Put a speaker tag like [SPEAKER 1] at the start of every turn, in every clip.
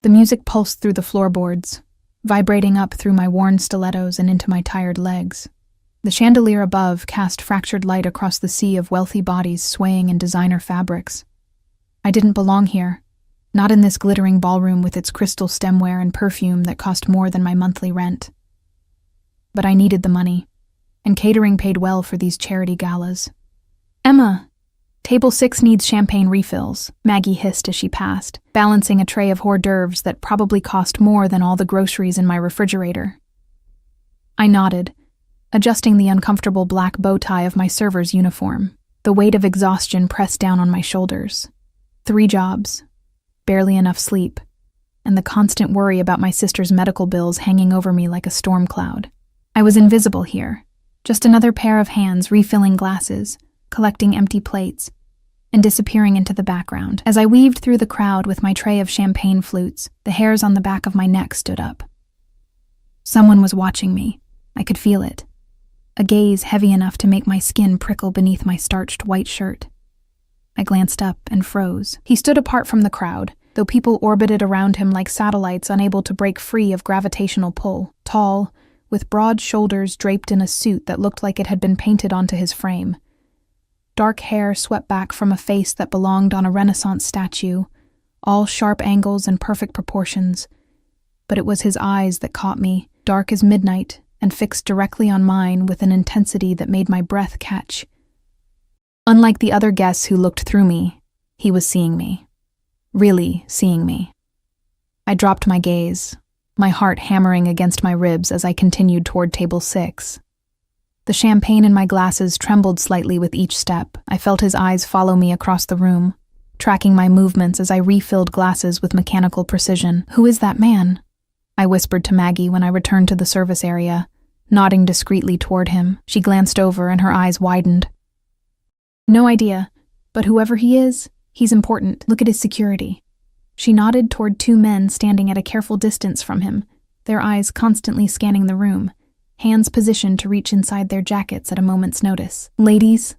[SPEAKER 1] The music pulsed through the floorboards, vibrating up through my worn stilettos and into my tired legs. The chandelier above cast fractured light across the sea of wealthy bodies swaying in designer fabrics. I didn't belong here, not in this glittering ballroom with its crystal stemware and perfume that cost more than my monthly rent. But I needed the money, and catering paid well for these charity galas. "Emma, table 6 needs champagne refills," Maggie hissed as she passed, balancing a tray of hors d'oeuvres that probably cost more than all the groceries in my refrigerator. I nodded, adjusting the uncomfortable black bow tie of my server's uniform. The weight of exhaustion pressed down on my shoulders. 3 jobs, barely enough sleep, and the constant worry about my sister's medical bills hanging over me like a storm cloud. I was invisible here, just another pair of hands refilling glasses, collecting empty plates, and disappearing into the background. As I weaved through the crowd with my tray of champagne flutes, the hairs on the back of my neck stood up. Someone was watching me. I could feel it. A gaze heavy enough to make my skin prickle beneath my starched white shirt. I glanced up and froze. He stood apart from the crowd, though people orbited around him like satellites unable to break free of gravitational pull. Tall, with broad shoulders draped in a suit that looked like it had been painted onto his frame. Dark hair swept back from a face that belonged on a Renaissance statue, all sharp angles and perfect proportions. But it was his eyes that caught me, dark as midnight, and fixed directly on mine with an intensity that made my breath catch. Unlike the other guests who looked through me, he was seeing me. Really seeing me. I dropped my gaze, my heart hammering against my ribs as I continued toward table 6. The champagne in my glasses trembled slightly with each step. I felt his eyes follow me across the room, tracking my movements as I refilled glasses with mechanical precision. "Who is that man?" I whispered to Maggie when I returned to the service area, nodding discreetly toward him. She glanced over and her eyes widened. "No idea, but whoever he is, he's important. Look at his security." She nodded toward 2 men standing at a careful distance from him, their eyes constantly scanning the room, hands positioned to reach inside their jackets at a moment's notice. "Ladies,"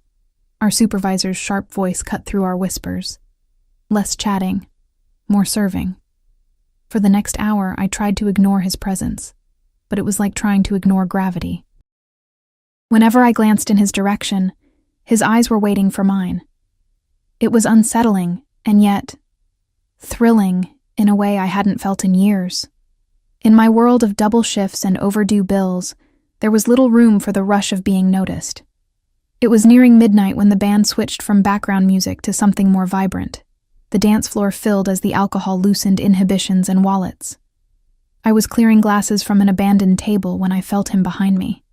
[SPEAKER 1] our supervisor's sharp voice cut through our whispers. Less chatting, more serving. For the next hour, I tried to ignore his presence, but it was like trying to ignore gravity. Whenever I glanced in his direction, his eyes were waiting for mine. It was unsettling, and yet thrilling in a way I hadn't felt in years. In my world of double shifts and overdue bills, there was little room for the rush of being noticed. It was nearing midnight when the band switched from background music to something more vibrant. The dance floor filled as the alcohol loosened inhibitions and wallets. I was clearing glasses from an abandoned table when I felt him behind me.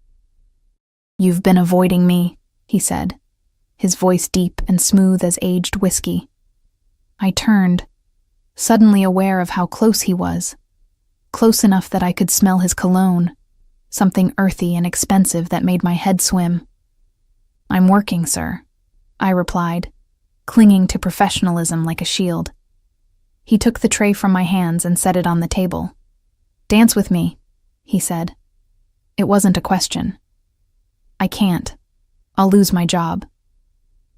[SPEAKER 1] "You've been avoiding me," he said, his voice deep and smooth as aged whiskey. I turned, suddenly aware of how close he was. Close enough that I could smell his cologne, something earthy and expensive that made my head swim. "I'm working, sir," I replied, clinging to professionalism like a shield. He took the tray from my hands and set it on the table. "Dance with me," he said. It wasn't a question. "I can't. I'll lose my job."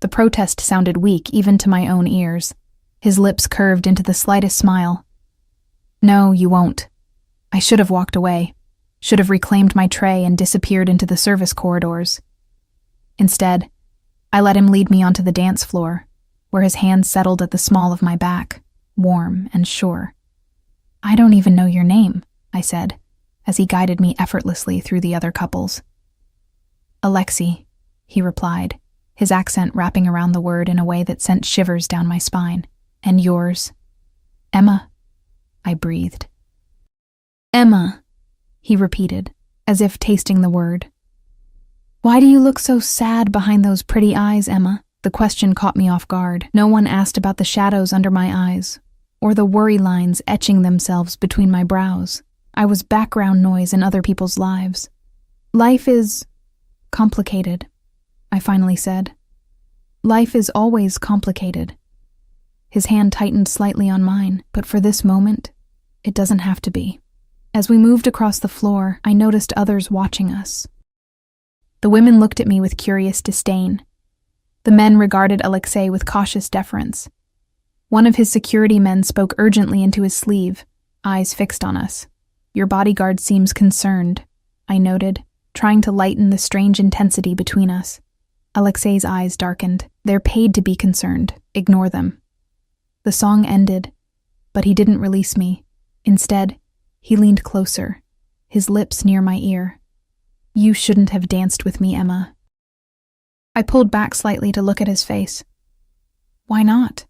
[SPEAKER 1] The protest sounded weak even to my own ears. His lips curved into the slightest smile. "No, you won't." I should have walked away, should have reclaimed my tray and disappeared into the service corridors. Instead, I let him lead me onto the dance floor, where his hands settled at the small of my back, warm and sure. "I don't even know your name," I said, as he guided me effortlessly through the other couples. "Alexi," he replied, his accent wrapping around the word in a way that sent shivers down my spine. "And yours?" "Emma," I breathed. "Emma," he repeated, as if tasting the word. "Why do you look so sad behind those pretty eyes, Emma?" The question caught me off guard. No one asked about the shadows under my eyes, or the worry lines etching themselves between my brows. I was background noise in other people's lives. "Life is complicated," I finally said. "Life is always complicated." His hand tightened slightly on mine, but for this moment, it doesn't have to be. As we moved across the floor, I noticed others watching us. The women looked at me with curious disdain. The men regarded Alexei with cautious deference. One of his security men spoke urgently into his sleeve, eyes fixed on us. Your bodyguard seems concerned, I noted, trying to lighten the strange intensity between us. Alexei's eyes darkened. They're paid to be concerned. Ignore them. The song ended, but he didn't release me. Instead, he leaned closer, his lips near my ear. You shouldn't have danced with me, Emma. I pulled back slightly to look at his face. Why not?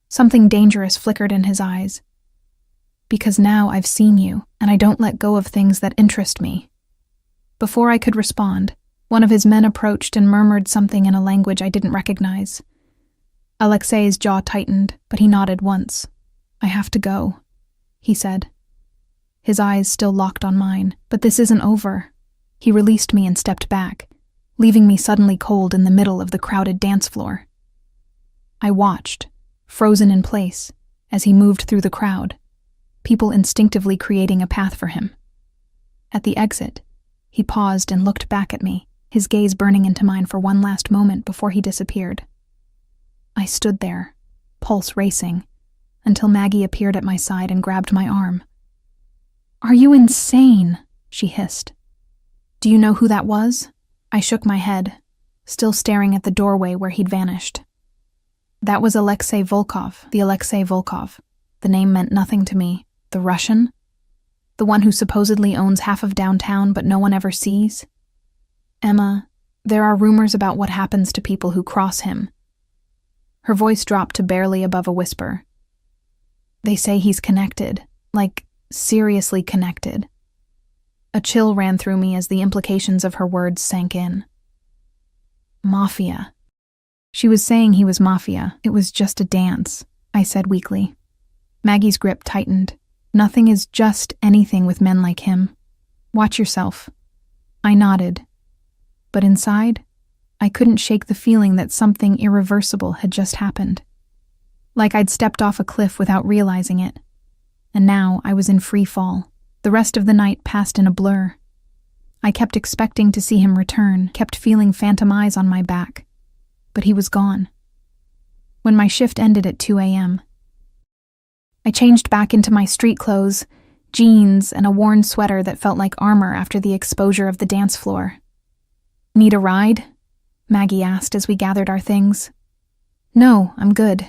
[SPEAKER 1] Something dangerous flickered in his eyes. Because now I've seen you, and I don't let go of things that interest me. Before I could respond, one of his men approached and murmured something in a language I didn't recognize. Alexei's jaw tightened, but he nodded once. I have to go, he said. His eyes still locked on mine, but this isn't over. He released me and stepped back, leaving me suddenly cold in the middle of the crowded dance floor. I watched, frozen in place, as he moved through the crowd, people instinctively creating a path for him. At the exit, he paused and looked back at me, his gaze burning into mine for one last moment before he disappeared. I stood there, pulse racing, until Maggie appeared at my side and grabbed my arm. Are you insane? She hissed. Do you know who that was? I shook my head, still staring at the doorway where he'd vanished. That was Alexei Volkov, the Alexei Volkov. The name meant nothing to me. The Russian? The one who supposedly owns half of downtown but no one ever sees? Emma, there are rumors about what happens to people who cross him. Her voice dropped to barely above a whisper. They say he's connected, like seriously connected. A chill ran through me as the implications of her words sank in. Mafia. She was saying he was Mafia. It was just a dance, I said weakly. Maggie's grip tightened. Nothing is just anything with men like him. Watch yourself. I nodded. But inside, I couldn't shake the feeling that something irreversible had just happened. Like I'd stepped off a cliff without realizing it. And now I was in free fall. The rest of the night passed in a blur. I kept expecting to see him return, kept feeling phantom eyes on my back. But he was gone. When my shift ended at 2 a.m., I changed back into my street clothes, jeans, and a worn sweater that felt like armor after the exposure of the dance floor. Need a ride? Maggie asked as we gathered our things. No, I'm good.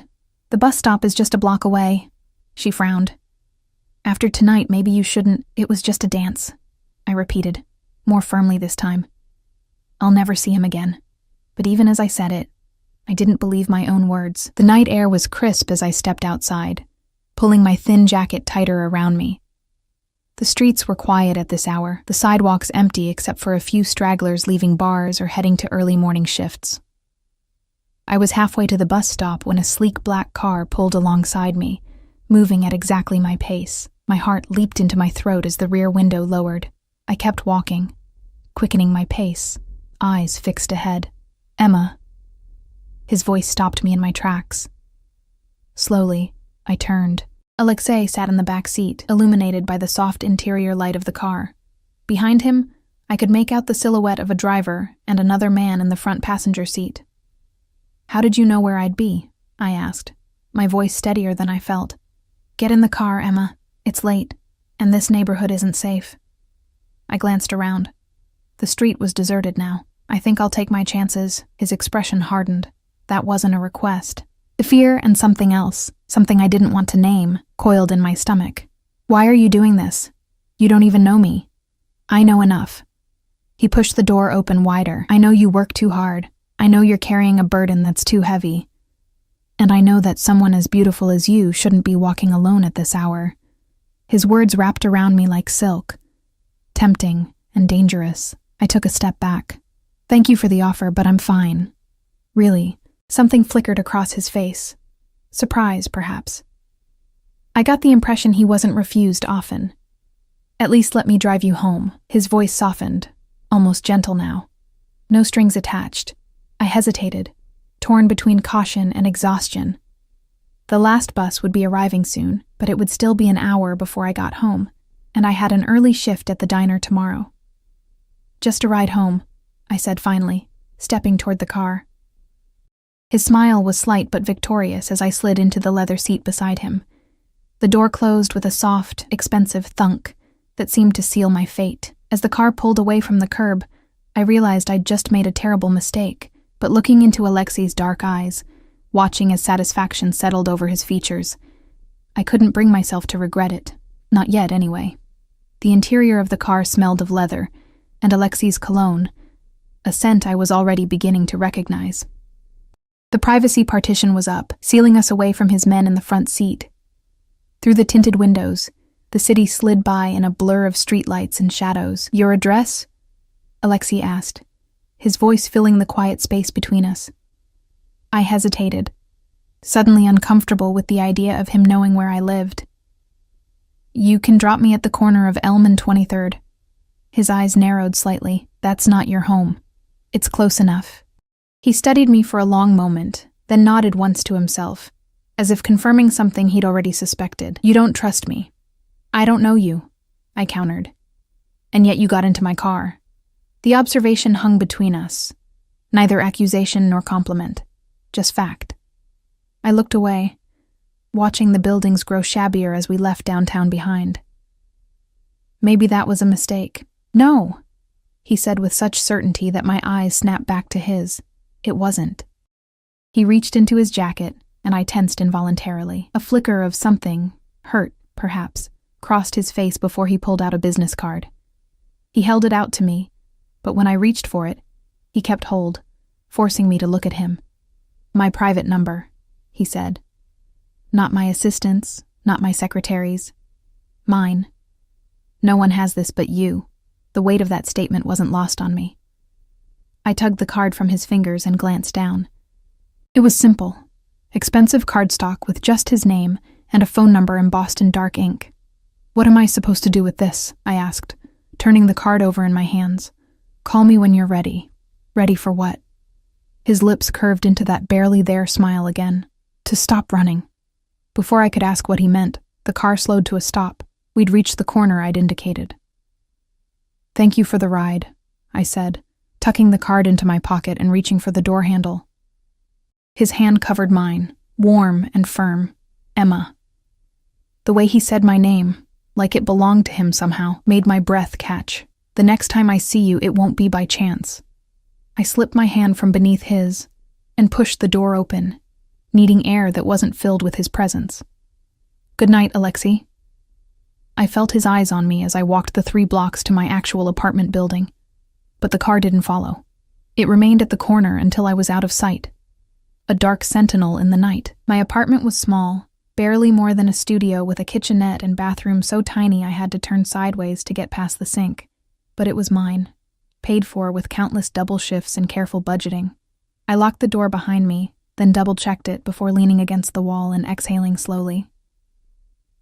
[SPEAKER 1] The bus stop is just a block away. She frowned. After tonight, maybe you shouldn't. It was just a dance, I repeated, more firmly this time. I'll never see him again. But even as I said it, I didn't believe my own words. The night air was crisp as I stepped outside, pulling my thin jacket tighter around me. The streets were quiet at this hour, the sidewalks empty except for a few stragglers leaving bars or heading to early morning shifts. I was halfway to the bus stop when a sleek black car pulled alongside me, moving at exactly my pace. My heart leaped into my throat as the rear window lowered. I kept walking, quickening my pace, eyes fixed ahead. Emma. His voice stopped me in my tracks. Slowly, I turned. Alexei sat in the back seat, illuminated by the soft interior light of the car. Behind him, I could make out the silhouette of a driver and another man in the front passenger seat. How did you know where I'd be? I asked, my voice steadier than I felt. Get in the car, Emma. It's late, and this neighborhood isn't safe. I glanced around. The street was deserted now. I think I'll take my chances. His expression hardened. That wasn't a request. The fear and something else, something I didn't want to name, coiled in my stomach. Why are you doing this? You don't even know me. I know enough. He pushed the door open wider. I know you work too hard. I know you're carrying a burden that's too heavy. And I know that someone as beautiful as you shouldn't be walking alone at this hour. His words wrapped around me like silk. Tempting and dangerous. I took a step back. Thank you for the offer, but I'm fine. Really. Something flickered across his face. Surprise, perhaps. I got the impression he wasn't refused often. At least let me drive you home. His voice softened, almost gentle now. No strings attached. I hesitated, torn between caution and exhaustion. The last bus would be arriving soon, but it would still be an hour before I got home, and I had an early shift at the diner tomorrow. Just a ride home, I said finally, stepping toward the car. His smile was slight but victorious as I slid into the leather seat beside him. The The door closed with a soft, expensive thunk that seemed to seal my fate. As the car pulled away from the curb, I realized I'd just made a terrible mistake, but looking into Alexei's dark eyes, watching as satisfaction settled over his features, I couldn't bring myself to regret it. Not yet, anyway. The interior of the car smelled of leather, and Alexei's cologne, a scent I was already beginning to recognize. The privacy partition was up, sealing us away from his men in the front seat. Through the tinted windows, the city slid by in a blur of streetlights and shadows. "Your address?" Alexei asked, his voice filling the quiet space between us. I hesitated, suddenly uncomfortable with the idea of him knowing where I lived. "You can drop me at the corner of Elm and 23rd. His eyes narrowed slightly. "That's not your home. It's close enough." He studied me for a long moment, then nodded once to himself, as if confirming something he'd already suspected. "You don't trust me." "I don't know you," I countered. "And yet you got into my car." The observation hung between us, neither accusation nor compliment, just fact. I looked away, watching the buildings grow shabbier as we left downtown behind. Maybe that was a mistake. "No," he said with such certainty that my eyes snapped back to his. It wasn't. He reached into his jacket, and I tensed involuntarily. A flicker of something, hurt, perhaps, crossed his face before he pulled out a business card. He held it out to me, but when I reached for it, he kept hold, forcing me to look at him. "My private number," he said. "Not my assistant's, not my secretary's. Mine. No one has this but you." The weight of that statement wasn't lost on me. I tugged the card from his fingers and glanced down. It was simple. Expensive cardstock with just his name and a phone number embossed in dark ink. "What am I supposed to do with this?" I asked, turning the card over in my hands. "Call me when you're ready." "Ready for what?" His lips curved into that barely there smile again. "To stop running." Before I could ask what he meant, the car slowed to a stop. We'd reached the corner I'd indicated. "Thank you for the ride," I said, tucking the card into my pocket and reaching for the door handle. His hand covered mine, warm and firm. "Emma." The way he said my name, like it belonged to him somehow, made my breath catch. "The next time I see you, it won't be by chance." I slipped my hand from beneath his and pushed the door open, needing air that wasn't filled with his presence. "Good night, Alexei." I felt his eyes on me as I walked the 3 blocks to my actual apartment building, but the car didn't follow. It remained at the corner until I was out of sight, a dark sentinel in the night. My apartment was small, barely more than a studio with a kitchenette and bathroom so tiny I had to turn sideways to get past the sink. But it was mine, paid for with countless double shifts and careful budgeting. I locked the door behind me, then double-checked it before leaning against the wall and exhaling slowly.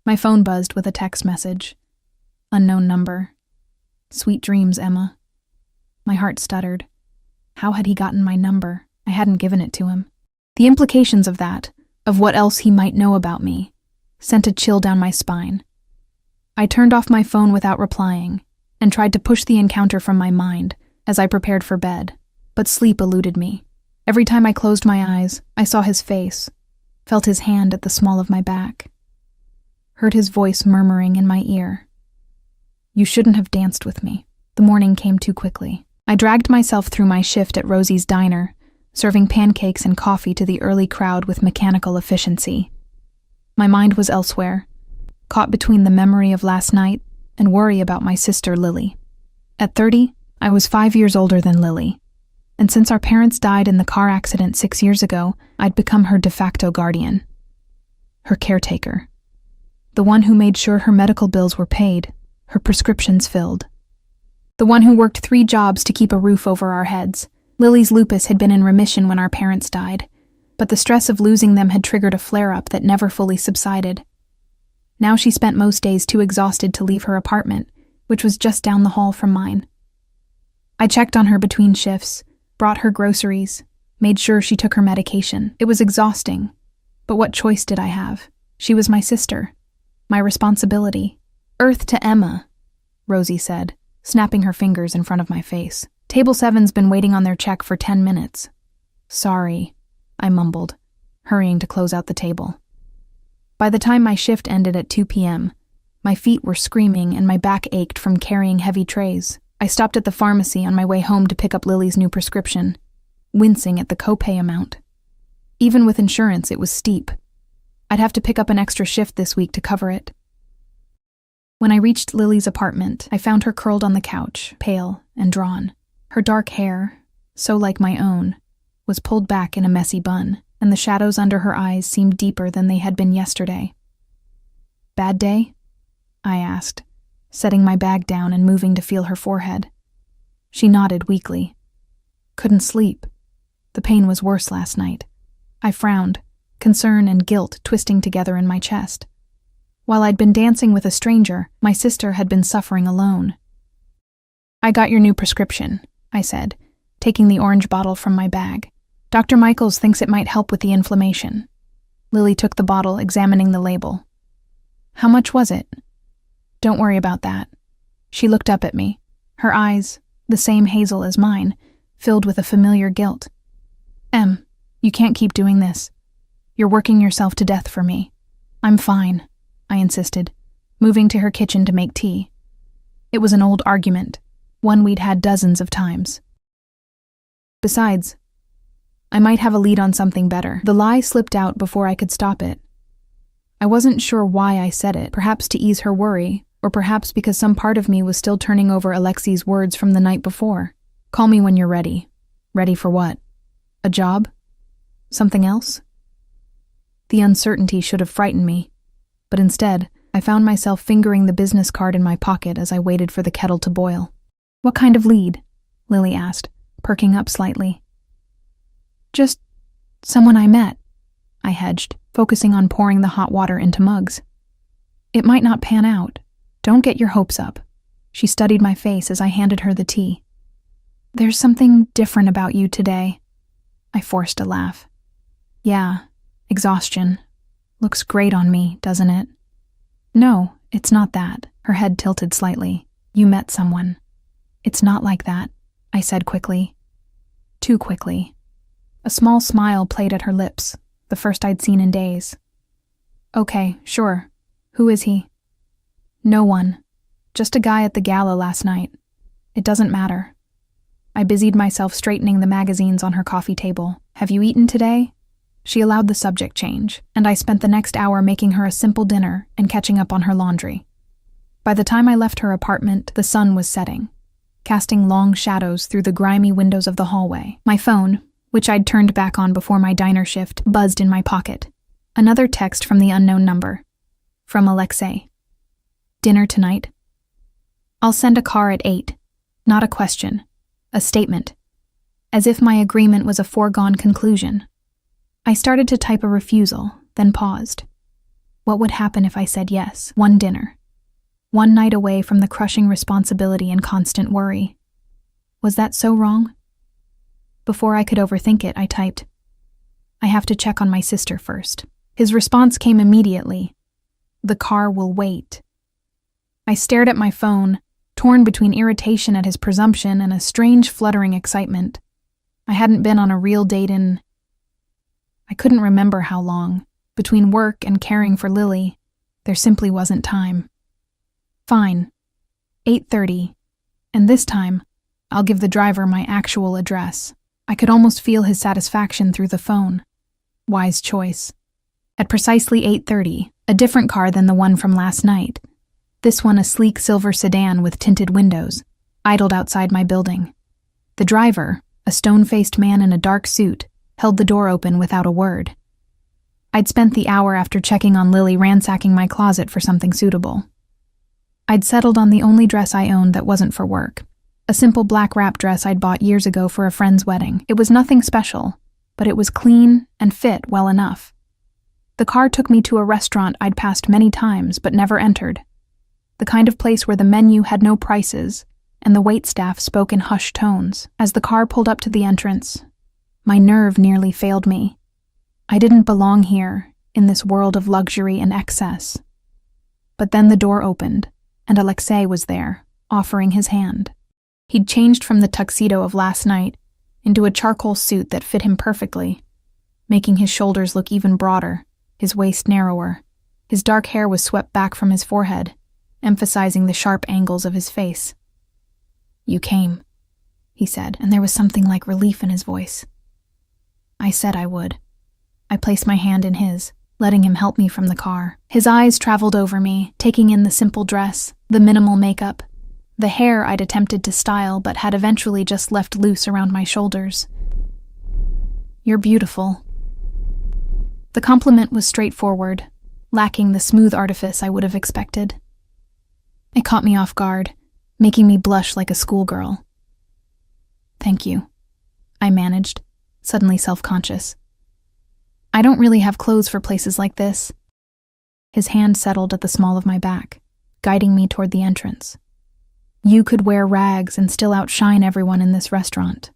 [SPEAKER 1] My phone buzzed with a text message. Unknown number. "Sweet dreams, Emma." My heart stuttered. How had he gotten my number? I hadn't given it to him. The implications of that, of what else he might know about me, sent a chill down my spine. I turned off my phone without replying and tried to push the encounter from my mind as I prepared for bed, but sleep eluded me. Every time I closed my eyes, I saw his face, felt his hand at the small of my back, heard his voice murmuring in my ear. "You shouldn't have danced with me." The morning came too quickly. I dragged myself through my shift at Rosie's diner, serving pancakes and coffee to the early crowd with mechanical efficiency. My mind was elsewhere, caught between the memory of last night and worry about my sister Lily. At 30, I was 5 years older than Lily, and since our parents died in the car accident 6 years ago, I'd become her de facto guardian, her caretaker, the one who made sure her medical bills were paid, her prescriptions filled, the one who worked 3 jobs to keep a roof over our heads. Lily's lupus had been in remission when our parents died, but the stress of losing them had triggered a flare-up that never fully subsided. Now she spent most days too exhausted to leave her apartment, which was just down the hall from mine. I checked on her between shifts, brought her groceries, made sure she took her medication. It was exhausting, but what choice did I have? She was my sister, my responsibility. "Earth to Emma," Rosie said, snapping her fingers in front of my face. "Table 7's been waiting on their check for 10 minutes. "Sorry," I mumbled, hurrying to close out the table. By the time my shift ended at 2 p.m., my feet were screaming and my back ached from carrying heavy trays. I stopped at the pharmacy on my way home to pick up Lily's new prescription, wincing at the copay amount. Even with insurance, it was steep. I'd have to pick up an extra shift this week to cover it. When I reached Lily's apartment, I found her curled on the couch, pale and drawn. Her dark hair, so like my own, was pulled back in a messy bun, and the shadows under her eyes seemed deeper than they had been yesterday. "Bad day?" I asked, setting my bag down and moving to feel her forehead. She nodded weakly. "Couldn't sleep. The pain was worse last night." I frowned, concern and guilt twisting together in my chest. While I'd been dancing with a stranger, my sister had been suffering alone. "I got your new prescription," I said, taking the orange bottle from my bag. "Dr. Michaels thinks it might help with the inflammation." Lily took the bottle, examining the label. "How much was it?" "Don't worry about that." She looked up at me, her eyes, the same hazel as mine, filled with a familiar guilt. "Em, you can't keep doing this. You're working yourself to death for me." "I'm fine," I insisted, moving to her kitchen to make tea. It was an old argument, one we'd had dozens of times. Besides, I might have a lead on something better. The lie slipped out before I could stop it. I wasn't sure why I said it, perhaps to ease her worry, or perhaps because some part of me was still turning over Alexi's words from the night before. "Call me when you're ready." Ready for what? A job? Something else? The uncertainty should have frightened me, but instead, I found myself fingering the business card in my pocket as I waited for the kettle to boil. "What kind of lead?" Lily asked, perking up slightly. "Just someone I met," I hedged, focusing on pouring the hot water into mugs. "It might not pan out. Don't get your hopes up." She studied my face as I handed her the tea. "There's something different about you today." I forced a laugh. "Yeah, exhaustion. Looks great on me, doesn't it?" "No, it's not that." Her head tilted slightly. "You met someone." "It's not like that," I said quickly. Too quickly. A small smile played at her lips, the first I'd seen in days. "Okay, sure. Who is he?" "No one. Just a guy at the gala last night. It doesn't matter." I busied myself straightening the magazines on her coffee table. "Have you eaten today?" She allowed the subject change, and I spent the next hour making her a simple dinner and catching up on her laundry. By the time I left her apartment, the sun was setting, casting long shadows through the grimy windows of the hallway. My phone, which I'd turned back on before my diner shift, buzzed in my pocket. Another text from the unknown number. From Alexei. "Dinner tonight?" "I'll send a car at 8. Not a question. A statement. As if my agreement was a foregone conclusion. I started to type a refusal, then paused. What would happen if I said yes? One dinner. One night away from the crushing responsibility and constant worry. Was that so wrong? Before I could overthink it, I typed, "I have to check on my sister first." His response came immediately. "The car will wait." I stared at my phone, torn between irritation at his presumption and a strange fluttering excitement. I hadn't been on a real date in... I couldn't remember how long. Between work and caring for Lily, there simply wasn't time. "Fine. 8:30. And this time, I'll give the driver my actual address." I could almost feel his satisfaction through the phone. Wise choice. At precisely 8:30, a different car than the one from last night, this one a sleek silver sedan with tinted windows, idled outside my building. The driver, a stone-faced man in a dark suit, held the door open without a word. I'd spent the hour after checking on Lily ransacking my closet for something suitable. I'd settled on the only dress I owned that wasn't for work. A simple black wrap dress I'd bought years ago for a friend's wedding. It was nothing special, but it was clean and fit well enough. The car took me to a restaurant I'd passed many times but never entered. The kind of place where the menu had no prices, and the waitstaff spoke in hushed tones. As the car pulled up to the entrance, my nerve nearly failed me. I didn't belong here, in this world of luxury and excess. But then the door opened, and Alexei was there, offering his hand. He'd changed from the tuxedo of last night into a charcoal suit that fit him perfectly, making his shoulders look even broader, his waist narrower. His dark hair was swept back from his forehead, emphasizing the sharp angles of his face. "You came," he said, and there was something like relief in his voice. I said I would. I placed my hand in his, letting him help me from the car. His eyes traveled over me, taking in the simple dress, the minimal makeup, the hair I'd attempted to style but had eventually just left loose around my shoulders. "You're beautiful." The compliment was straightforward, lacking the smooth artifice I would have expected. It caught me off guard, making me blush like a schoolgirl. "Thank you," I managed, suddenly self-conscious. "I don't really have clothes for places like this." His hand settled at the small of my back, guiding me toward the entrance. "You could wear rags and still outshine everyone in this restaurant."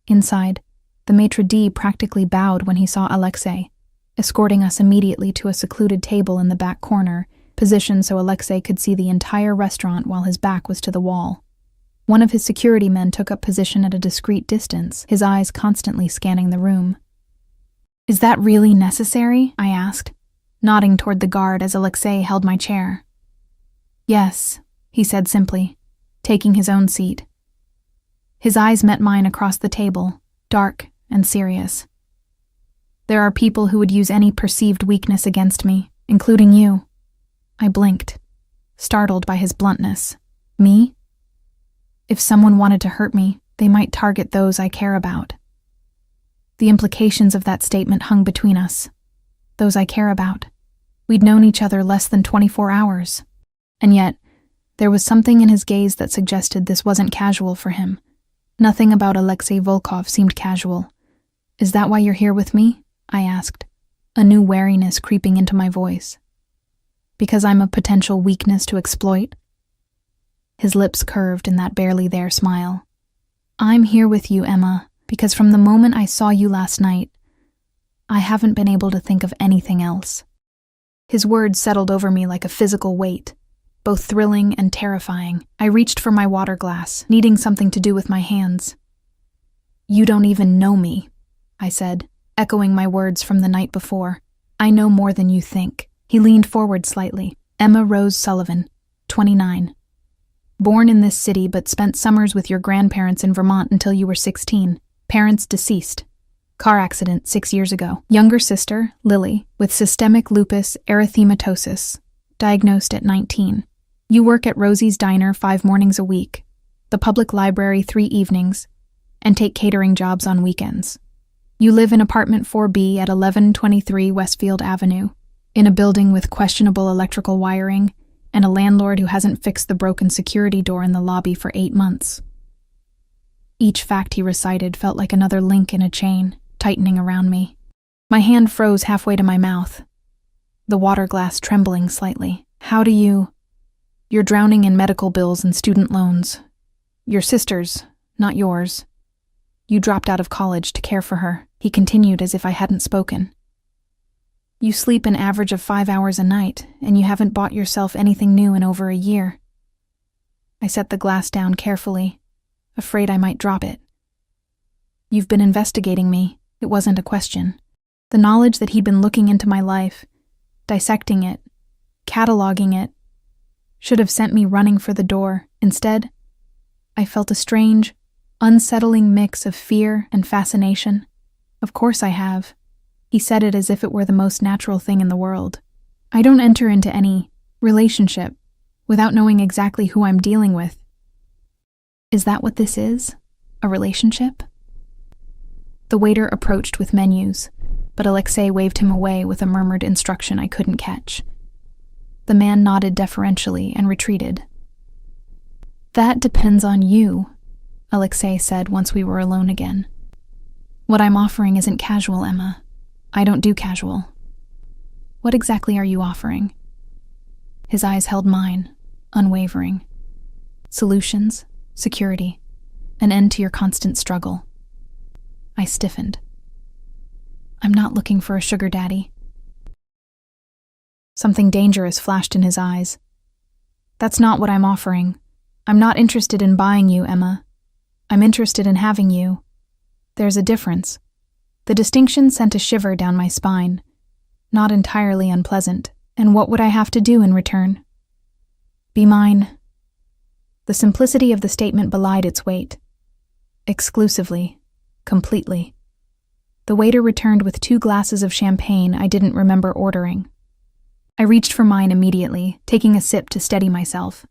[SPEAKER 1] Inside, the maitre d' practically bowed when he saw Alexei, escorting us immediately to a secluded table in the back corner, positioned so Alexei could see the entire restaurant while his back was to the wall. One of his security men took up position at a discreet distance, his eyes constantly scanning the room. "Is that really necessary?" I asked, nodding toward the guard as Alexei held my chair. "Yes," he said simply, taking his own seat. His eyes met mine across the table, dark and serious. "There are people who would use any perceived weakness against me, including you." I blinked, startled by his bluntness. "Me? If someone wanted to hurt me, they might target those I care about." The implications of that statement hung between us. Those I care about. We'd known each other less than 24 hours. And yet, there was something in his gaze that suggested this wasn't casual for him. Nothing about Alexei Volkov seemed casual. "Is that why you're here with me?" I asked, a new wariness creeping into my voice. "Because I'm a potential weakness to exploit?" His lips curved in that barely there smile. "I'm here with you, Emma, because from the moment I saw you last night, I haven't been able to think of anything else." His words settled over me like a physical weight, both thrilling and terrifying. I reached for my water glass, needing something to do with my hands. "You don't even know me," I said, echoing my words from the night before. "I know more than you think." He leaned forward slightly. "Emma Rose Sullivan, 29. Born in this city but spent summers with your grandparents in Vermont until you were 16. Parents deceased. Car accident 6 years ago. Younger sister, Lily, with systemic lupus erythematosus, diagnosed at 19. You work at Rosie's Diner 5 mornings a week, the public library 3 evenings, and take catering jobs on weekends. You live in apartment 4B at 1123 Westfield Avenue, in a building with questionable electrical wiring and a landlord who hasn't fixed the broken security door in the lobby for 8 months. Each fact he recited felt like another link in a chain, tightening around me. My hand froze halfway to my mouth, the water glass trembling slightly. "How do you—" "You're drowning in medical bills and student loans. Your sister's, not yours. You dropped out of college to care for her," he continued as if I hadn't spoken. "You sleep an average of 5 hours a night, and you haven't bought yourself anything new in over a year." I set the glass down carefully, afraid I might drop it. "You've been investigating me." It wasn't a question. The knowledge that he'd been looking into my life, dissecting it, cataloging it, should have sent me running for the door. Instead, I felt a strange, unsettling mix of fear and fascination. "Of course I have." He said it as if it were the most natural thing in the world. "I don't enter into any relationship without knowing exactly who I'm dealing with." "Is that what this is? A relationship?" The waiter approached with menus, but Alexei waved him away with a murmured instruction I couldn't catch. The man nodded deferentially and retreated. "That depends on you," Alexei said once we were alone again. "What I'm offering isn't casual, Emma. I don't do casual." "What exactly are you offering?" His eyes held mine, unwavering. "Solutions, security, an end to your constant struggle." I stiffened. "I'm not looking for a sugar daddy." Something dangerous flashed in his eyes. "That's not what I'm offering. I'm not interested in buying you, Emma. I'm interested in having you. There's a difference." The distinction sent a shiver down my spine. not entirely unpleasant. And what would I have to do in return? Be mine. The simplicity of the statement belied its weight. Exclusively. Completely. The waiter returned with 2 glasses of champagne I didn't remember ordering. I reached for mine immediately, taking a sip to steady myself.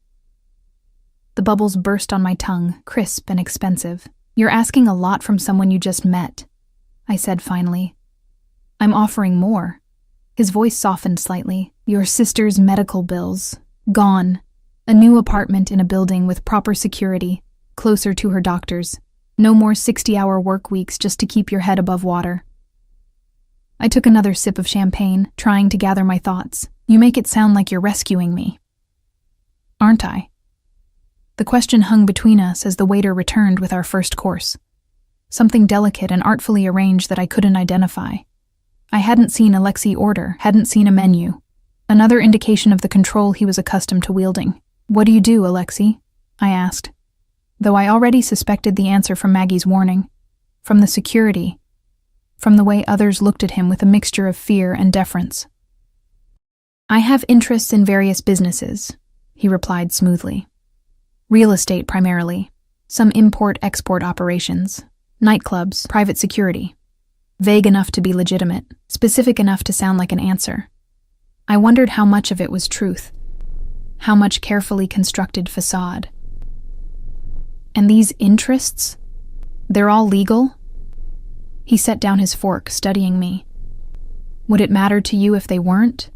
[SPEAKER 1] The bubbles burst on my tongue, crisp and expensive. You're asking a lot from someone you just met, I said finally. I'm offering more. His voice softened slightly. Your sister's medical bills. Gone. A new apartment in a building with proper security, closer to her doctors. No more 60-hour work weeks just to keep your head above water. I took another sip of champagne, trying to gather my thoughts. You make it sound like you're rescuing me. Aren't I? The question hung between us as the waiter returned with our first course. Something delicate and artfully arranged that I couldn't identify. I hadn't seen Alexei order, hadn't seen a menu. Another indication of the control he was accustomed to wielding. What do you do, Alexei? I asked, though I already suspected the answer from Maggie's warning, from the security, from the way others looked at him with a mixture of fear and deference. I have interests in various businesses, he replied smoothly. Real estate primarily, some import-export operations, nightclubs, private security. Vague enough to be legitimate, specific enough to sound like an answer. I wondered how much of it was truth, how much carefully constructed facade. And these interests? They're all legal? He set down his fork, studying me. Would it matter to you if they weren't?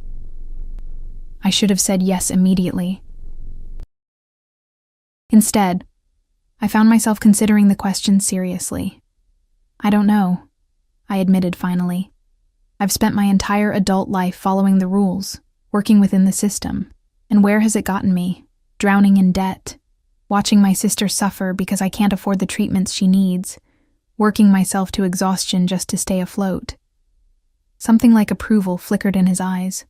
[SPEAKER 1] I should have said yes immediately. Instead, I found myself considering the question seriously. I don't know, I admitted finally. I've spent my entire adult life following the rules, working within the system. And where has it gotten me? Drowning in debt, watching my sister suffer because I can't afford the treatments she needs, working myself to exhaustion just to stay afloat. Something like approval flickered in his eyes.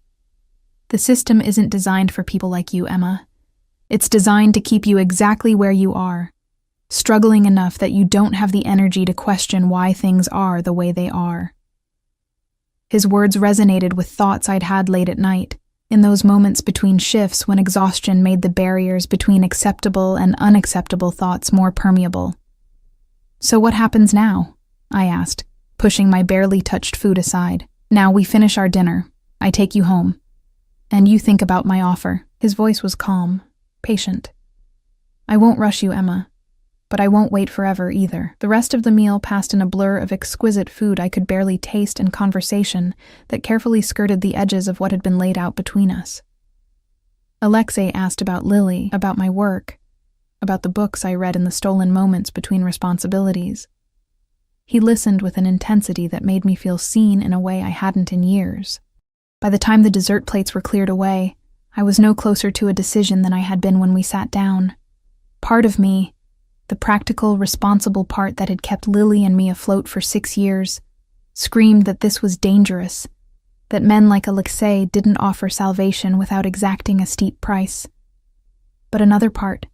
[SPEAKER 1] The system isn't designed for people like you, Emma. It's designed to keep you exactly where you are, struggling enough that you don't have the energy to question why things are the way they are. His words resonated with thoughts I'd had late at night, in those moments between shifts when exhaustion made the barriers between acceptable and unacceptable thoughts more permeable. So what happens now? I asked, pushing my barely touched food aside. Now we finish our dinner. I take you home. And you think about my offer. His voice was calm, patient. I won't rush you, Emma, but I won't wait forever either. The rest of the meal passed in a blur of exquisite food I could barely taste and conversation that carefully skirted the edges of what had been laid out between us. Alexei asked about Lily, about my work, about the books I read in the stolen moments between responsibilities. He listened with an intensity that made me feel seen in a way I hadn't in years. By the time the dessert plates were cleared away, I was no closer to a decision than I had been when we sat down. Part of me, the practical, responsible part that had kept Lily and me afloat for 6 years, screamed that this was dangerous, that men like Alexei didn't offer salvation without exacting a steep price. But another part,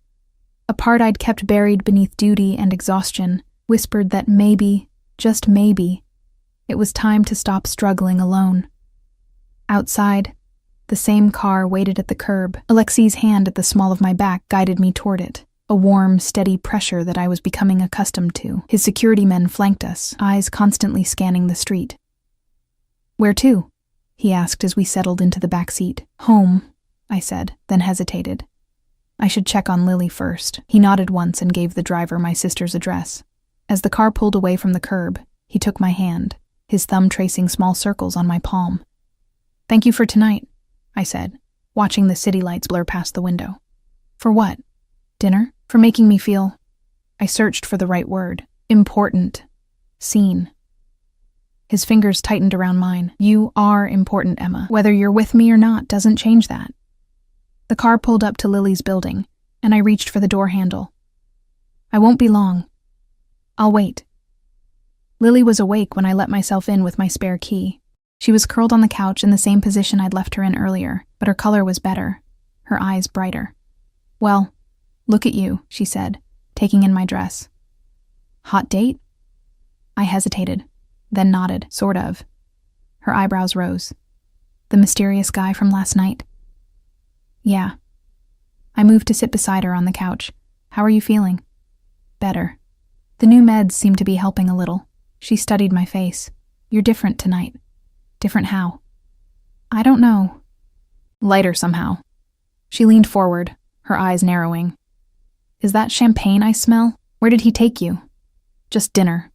[SPEAKER 1] a part I'd kept buried beneath duty and exhaustion, whispered that maybe, just maybe, it was time to stop struggling alone. Outside, the same car waited at the curb. Alexei's hand at the small of my back guided me toward it, a warm, steady pressure that I was becoming accustomed to. His security men flanked us, eyes constantly scanning the street. Where to? He asked as we settled into the back seat. Home, I said, then hesitated. I should check on Lily first. He nodded once and gave the driver my sister's address. As the car pulled away from the curb, he took my hand, his thumb tracing small circles on my palm. Thank you for tonight, I said, watching the city lights blur past the window. For what? Dinner? For making me feel... I searched for the right word. Important. Seen. His fingers tightened around mine. You are important, Emma. Whether you're with me or not doesn't change that. The car pulled up to Lily's building, and I reached for the door handle. I won't be long. I'll wait. Lily was awake when I let myself in with my spare key. She was curled on the couch in the same position I'd left her in earlier, but her color was better, her eyes brighter. Well, look at you, she said, taking in my dress. Hot date? I hesitated, then nodded, sort of. Her eyebrows rose. The mysterious guy from last night? Yeah. I moved to sit beside her on the couch. How are you feeling? Better. The new meds seem to be helping a little. She studied my face. You're different tonight. Different how? I don't know. Lighter somehow. She leaned forward, her eyes narrowing. Is that champagne I smell? Where did he take you? Just dinner.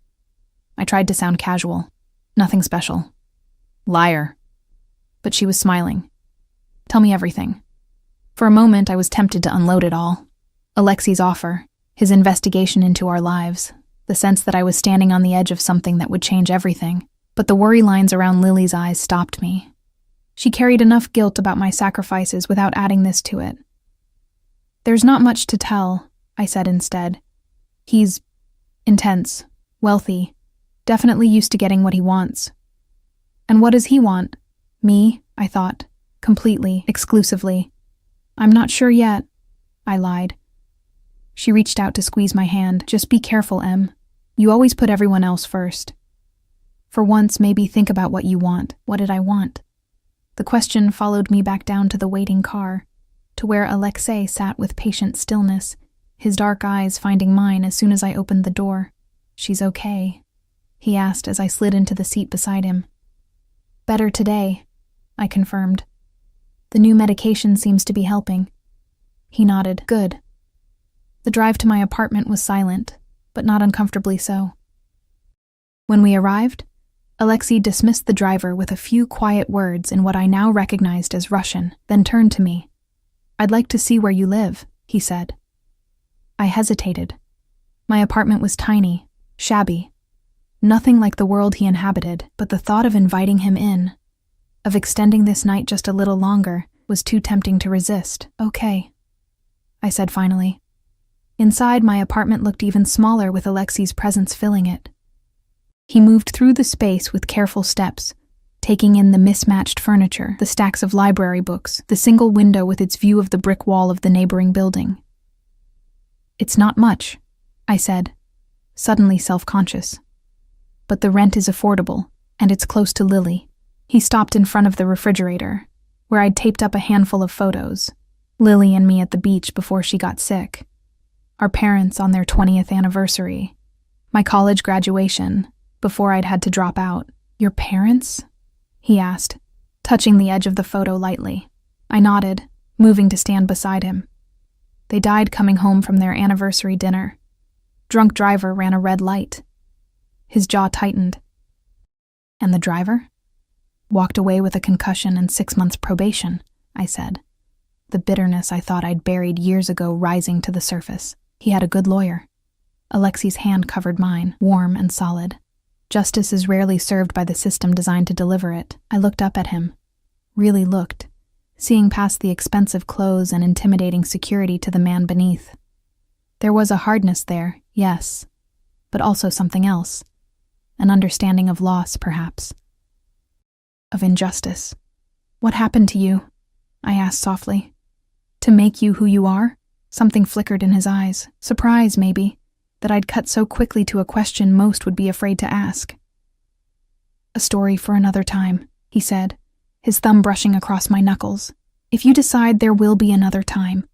[SPEAKER 1] I tried to sound casual. Nothing special. Liar. But she was smiling. Tell me everything. For a moment, I was tempted to unload it all. Alexei's offer, his investigation into our lives, the sense that I was standing on the edge of something that would change everything. But the worry lines around Lily's eyes stopped me. She carried enough guilt about my sacrifices without adding this to it. There's not much to tell, I said instead. He's intense, wealthy, definitely used to getting what he wants. And what does he want? Me, I thought, completely, exclusively. I'm not sure yet, I lied. She reached out to squeeze my hand. Just be careful, Em. You always put everyone else first. For once, maybe think about what you want. What did I want? The question followed me back down to the waiting car, to where Alexei sat with patient stillness, his dark eyes finding mine as soon as I opened the door. She's okay, he asked as I slid into the seat beside him. Better today, I confirmed. The new medication seems to be helping. He nodded. Good. The drive to my apartment was silent, but not uncomfortably so. When we arrived, Alexei dismissed the driver with a few quiet words in what I now recognized as Russian, then turned to me. I'd like to see where you live, he said. I hesitated. My apartment was tiny, shabby. Nothing like the world he inhabited, but the thought of inviting him in, of extending this night just a little longer, was too tempting to resist. Okay, I said finally. Inside, my apartment looked even smaller with Alexei's presence filling it. He moved through the space with careful steps, taking in the mismatched furniture, the stacks of library books, the single window with its view of the brick wall of the neighboring building. It's not much, I said, suddenly self-conscious. But the rent is affordable, and it's close to Lily. He stopped in front of the refrigerator, where I'd taped up a handful of photos. Lily and me at the beach before she got sick. Our parents on their 20th anniversary. My college graduation, before I'd had to drop out. Your parents? He asked, touching the edge of the photo lightly. I nodded, moving to stand beside him. They died coming home from their anniversary dinner. Drunk driver ran a red light. His jaw tightened. And the driver? Walked away with a concussion and 6 months probation, I said. The bitterness I thought I'd buried years ago rising to the surface. He had a good lawyer. Alexei's hand covered mine, warm and solid. Justice is rarely served by the system designed to deliver it. I looked up at him. Really looked, seeing past the expensive clothes and intimidating security to the man beneath. There was a hardness there, yes, but also something else. An understanding of loss, perhaps. Of injustice. What happened to you? I asked softly. To make you who you are? Something flickered in his eyes. Surprise, maybe, that I'd cut so quickly to a question most would be afraid to ask. A story for another time, he said, his thumb brushing across my knuckles. If you decide there will be another time.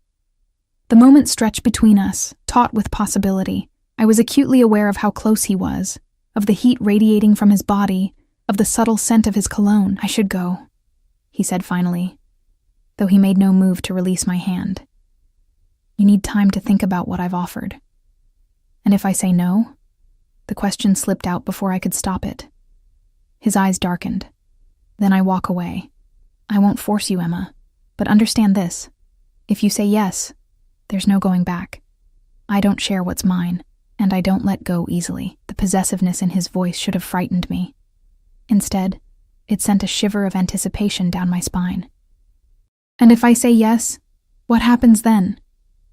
[SPEAKER 1] The moment stretched between us, taut with possibility. I was acutely aware of how close he was, of the heat radiating from his body, of the subtle scent of his cologne. I should go, he said finally, though he made no move to release my hand. You need time to think about what I've offered. And if I say no? The question slipped out before I could stop it. His eyes darkened. Then I walk away. I won't force you, Emma, but understand this. If you say yes, there's no going back. I don't share what's mine, and I don't let go easily. The possessiveness in his voice should have frightened me. Instead, it sent a shiver of anticipation down my spine. And if I say yes, what happens then?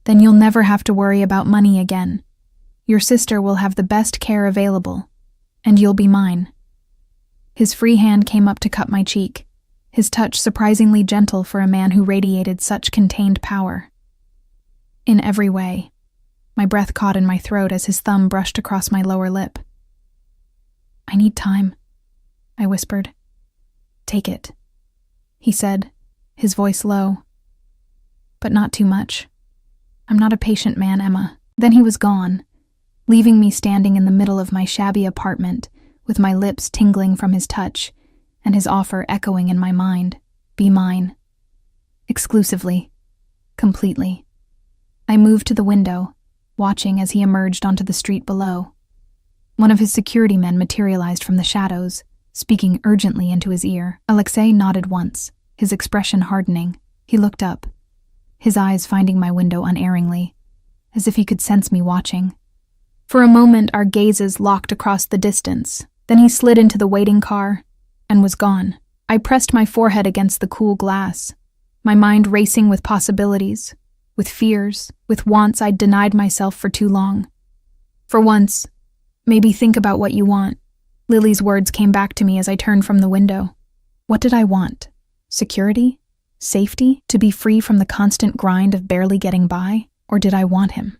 [SPEAKER 1] Then you'll never have to worry about money again. Your sister will have the best care available, and you'll be mine. His free hand came up to cup my cheek, his touch surprisingly gentle for a man who radiated such contained power. In every way, my breath caught in my throat as his thumb brushed across my lower lip. I need time, I whispered. Take it. he said, his voice low. But not too much. I'm not a patient man, Emma. Then he was gone, leaving me standing in the middle of my shabby apartment, with my lips tingling from his touch, and his offer echoing in my mind. Be mine. Exclusively. Completely. I moved to the window, watching as he emerged onto the street below. One of his security men materialized from the shadows, speaking urgently into his ear. Alexei nodded once, his expression hardening. He looked up, his eyes finding my window unerringly, as if he could sense me watching. For a moment, our gazes locked across the distance. Then he slid into the waiting car and was gone. I pressed my forehead against the cool glass, my mind racing with possibilities, with fears, with wants I'd denied myself for too long. For once, maybe think about what you want. Lily's words came back to me as I turned from the window. What did I want? Security? Safety? To be free from the constant grind of barely getting by? Or did I want him?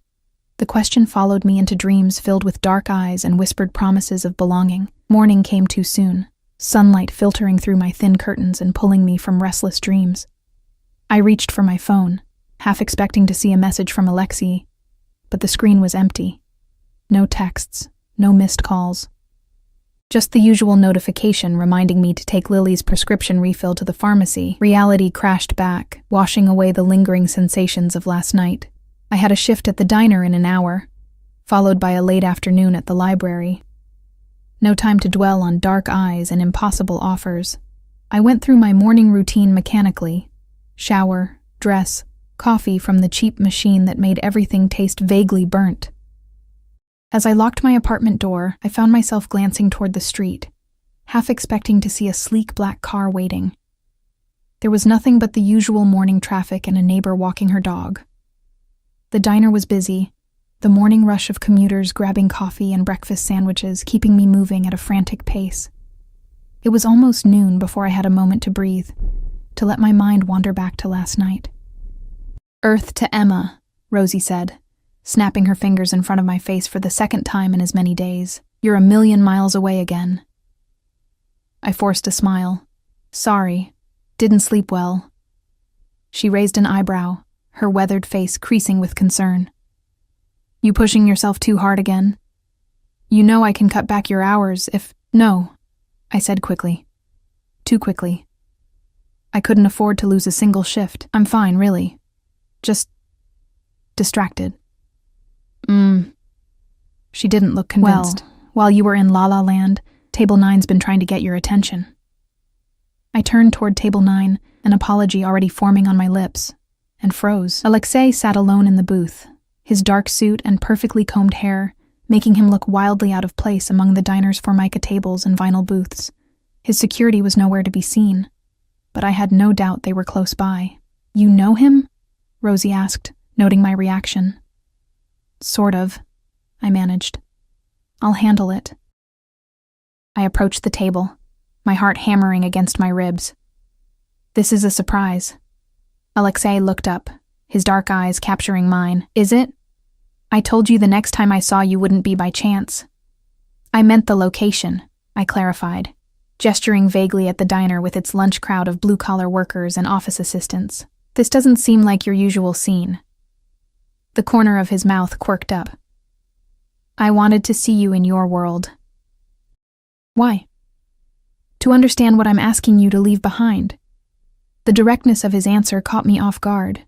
[SPEAKER 1] The question followed me into dreams filled with dark eyes and whispered promises of belonging. Morning came too soon, sunlight filtering through my thin curtains and pulling me from restless dreams. I reached for my phone, half expecting to see a message from Alexei, but the screen was empty. No texts, no missed calls. Just the usual notification reminding me to take Lily's prescription refill to the pharmacy. Reality crashed back, washing away the lingering sensations of last night. I had a shift at the diner in an hour, followed by a late afternoon at the library. No time to dwell on dark eyes and impossible offers. I went through my morning routine mechanically. Shower, dress, coffee from the cheap machine that made everything taste vaguely burnt. As I locked my apartment door, I found myself glancing toward the street, half expecting to see a sleek black car waiting. There was nothing but the usual morning traffic and a neighbor walking her dog. The diner was busy, the morning rush of commuters grabbing coffee and breakfast sandwiches keeping me moving at a frantic pace. It was almost noon before I had a moment to breathe, to let my mind wander back to last night. Earth to Emma, Rosie said, snapping her fingers in front of my face for the second time in as many days. You're a million miles away again. I forced a smile. Sorry, didn't sleep well. She raised an eyebrow, her weathered face creasing with concern. You pushing yourself too hard again? You know I can cut back your hours if— No, I said quickly. Too quickly. I couldn't afford to lose a single shift. I'm fine, really. Just distracted. She didn't look convinced. Well, while you were in La La Land, Table 9's been trying to get your attention. I turned toward Table 9, an apology already forming on my lips, and froze. Alexei sat alone in the booth, his dark suit and perfectly combed hair making him look wildly out of place among the diner's formica tables and vinyl booths. His security was nowhere to be seen, but I had no doubt they were close by. You know him? Rosie asked, noting my reaction. Sort of, I managed. I'll handle it. I approached the table, my heart hammering against my ribs. This is a surprise. Alexei looked up, his dark eyes capturing mine. Is it? I told you the next time I saw you wouldn't be by chance. I meant the location, I clarified, gesturing vaguely at the diner with its lunch crowd of blue-collar workers and office assistants. This doesn't seem like your usual scene. The corner of his mouth quirked up. I wanted to see you in your world. Why? To understand what I'm asking you to leave behind. The directness of his answer caught me off guard.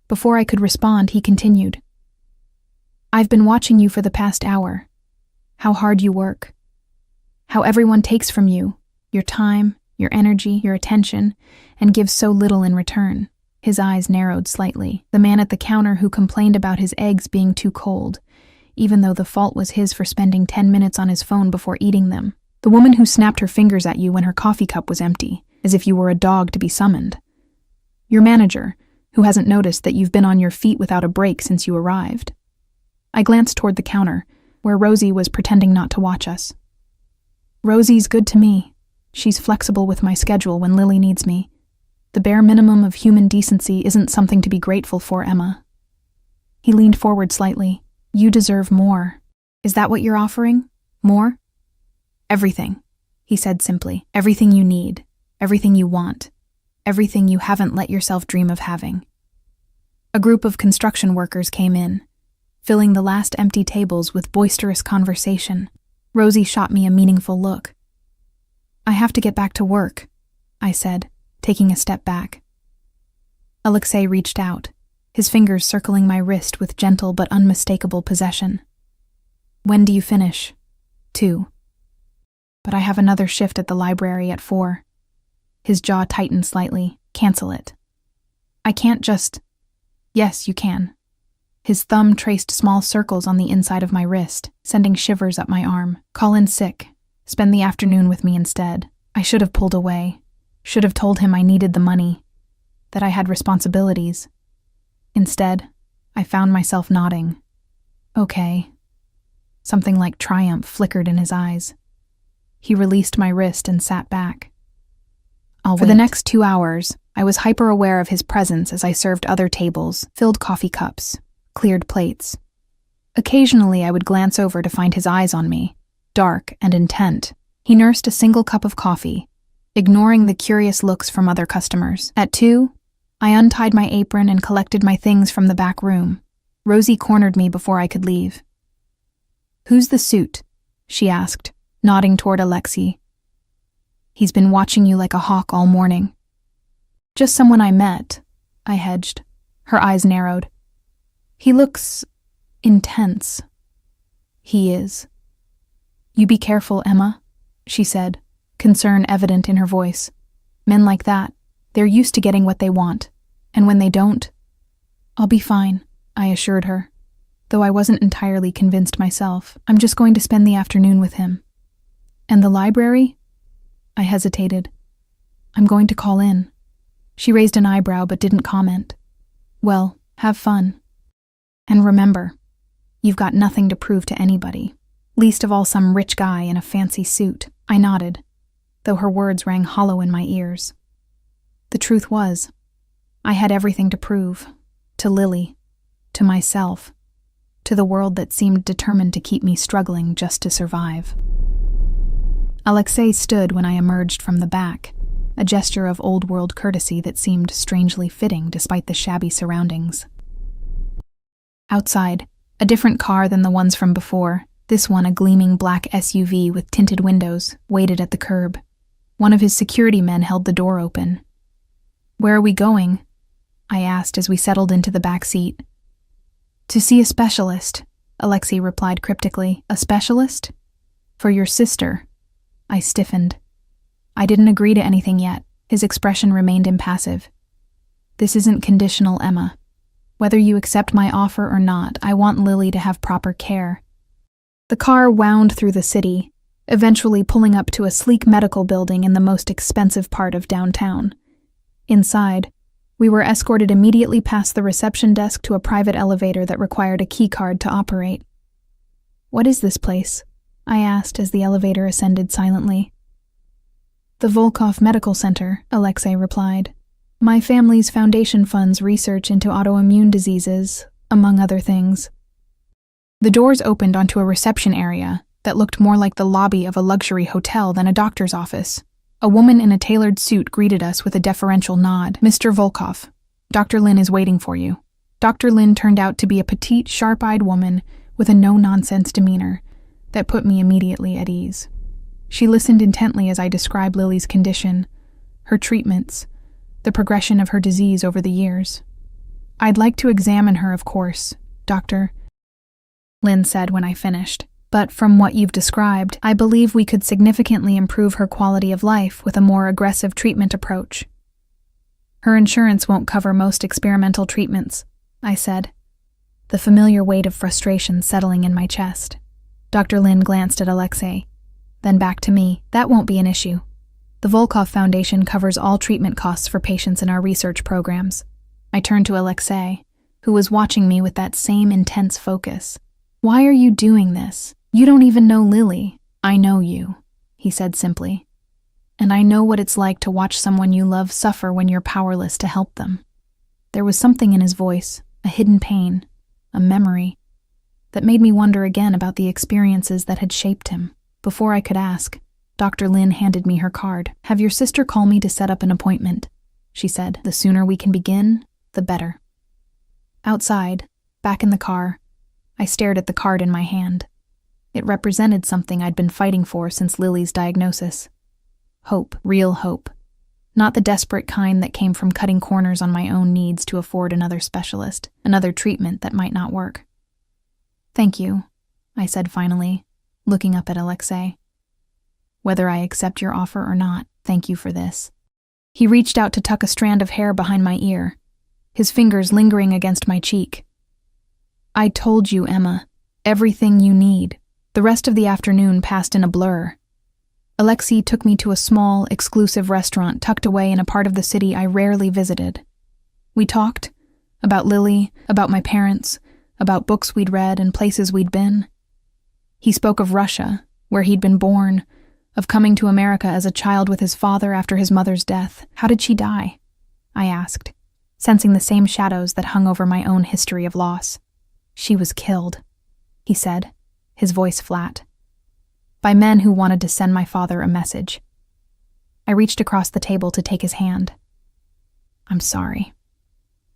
[SPEAKER 1] Before I could respond, he continued. I've been watching you for the past hour. How hard you work. How everyone takes from you, your time, your energy, your attention, and gives so little in return. His eyes narrowed slightly. The man at the counter who complained about his eggs being too cold, even though the fault was his for spending 10 minutes on his phone before eating them. The woman who snapped her fingers at you when her coffee cup was empty, as if you were a dog to be summoned. Your manager, who hasn't noticed that you've been on your feet without a break since you arrived. I glanced toward the counter, where Rosie was pretending not to watch us. Rosie's good to me. She's flexible with my schedule when Lily needs me. The bare minimum of human decency isn't something to be grateful for, Emma. He leaned forward slightly. You deserve more. Is that what you're offering? More? Everything, he said simply. Everything you need. Everything you want. everything you haven't let yourself dream of having. A group of construction workers came in, filling the last empty tables with boisterous conversation. Rosie shot me a meaningful look. "I have to get back to work," I said, taking a step back. Alexei reached out, his fingers circling my wrist with gentle but unmistakable possession. "When do you finish?" "2. But I have another shift at the library at 4. His jaw tightened slightly. "Cancel it." "I can't just—" "Yes, you can." His thumb traced small circles on the inside of my wrist, sending shivers up my arm. "Call in sick. Spend the afternoon with me instead." I should have pulled away. Should have told him I needed the money, that I had responsibilities. Instead, I found myself nodding. "Okay." Something like triumph flickered in his eyes. He released my wrist and sat back. For the next 2 hours, I was hyper-aware of his presence as I served other tables, filled coffee cups, cleared plates. Occasionally, I would glance over to find his eyes on me, dark and intent. He nursed a single cup of coffee, ignoring the curious looks from other customers. At 2, I untied my apron and collected my things from the back room. Rosie cornered me before I could leave. "Who's the suit?" she asked, nodding toward Alexei. "He's been watching you like a hawk all morning." "Just someone I met," I hedged. Her eyes narrowed. "He looks intense." "He is." "You be careful, Emma," she said, concern evident in her voice. "Men like that, they're used to getting what they want, and when they don't—" "I'll be fine," I assured her, though I wasn't entirely convinced myself. "I'm just going to spend the afternoon with him." "And the library?" I hesitated. "I'm going to call in." She raised an eyebrow but didn't comment. "Well, have fun. And remember, you've got nothing to prove to anybody, least of all some rich guy in a fancy suit." I nodded, though her words rang hollow in my ears. The truth was, I had everything to prove, to Lily, to myself, to the world that seemed determined to keep me struggling just to survive. Alexei stood when I emerged from the back, a gesture of old-world courtesy that seemed strangely fitting despite the shabby surroundings. Outside, a different car than the ones from before, this one a gleaming black SUV with tinted windows, waited at the curb. One of his security men held the door open. "Where are we going?" I asked as we settled into the back seat. "To see a specialist," Alexei replied cryptically. "A specialist?" "For your sister." I stiffened. I didn't agree to anything yet. His expression remained impassive. "This isn't conditional, Emma. Whether you accept my offer or not, I want Lily to have proper care." The car wound through the city, eventually pulling up to a sleek medical building in the most expensive part of downtown. Inside, we were escorted immediately past the reception desk to a private elevator that required a keycard to operate. "What is this place?" I asked as the elevator ascended silently. "The Volkov Medical Center," Alexei replied. "My family's foundation funds research into autoimmune diseases, among other things." The doors opened onto a reception area that looked more like the lobby of a luxury hotel than a doctor's office. A woman in a tailored suit greeted us with a deferential nod. "Mr. Volkov, Dr. Lin is waiting for you." Dr. Lin turned out to be a petite, sharp-eyed woman with a no-nonsense demeanor that put me immediately at ease. She listened intently as I described Lily's condition, her treatments, the progression of her disease over the years. "I'd like to examine her, of course, Doctor," Lin said when I finished. "But from what you've described, I believe we could significantly improve her quality of life with a more aggressive treatment approach." "Her insurance won't cover most experimental treatments," I said, the familiar weight of frustration settling in my chest. Dr. Lin glanced at Alexei, then back to me. "That won't be an issue. The Volkov Foundation covers all treatment costs for patients in our research programs." I turned to Alexei, who was watching me with that same intense focus. "Why are you doing this? You don't even know Lily." "I know you," he said simply. "And I know what it's like to watch someone you love suffer when you're powerless to help them." There was something in his voice, a hidden pain, a memory, that made me wonder again about the experiences that had shaped him. Before I could ask, Dr. Lin handed me her card. "Have your sister call me to set up an appointment." she said. The sooner we can begin, the better. Outside, back in the car, I stared at the card in my hand. It represented something I'd been fighting for since Lily's diagnosis. Hope, real hope. Not the desperate kind that came from cutting corners on my own needs to afford another specialist, another treatment that might not work. Thank you, I said finally, looking up at Alexei. Whether I accept your offer or not, thank you for this. He reached out to tuck a strand of hair behind my ear, his fingers lingering against my cheek. I told you, Emma, everything you need. The rest of the afternoon passed in a blur. Alexei took me to a small, exclusive restaurant tucked away in a part of the city I rarely visited. We talked about Lily, about my parents, about books we'd read and places we'd been. He spoke of Russia, where he'd been born, of coming to America as a child with his father after his mother's death. How did she die? I asked, sensing the same shadows that hung over my own history of loss. She was killed, he said, his voice flat. By men who wanted to send my father a message. I reached across the table to take his hand. I'm sorry.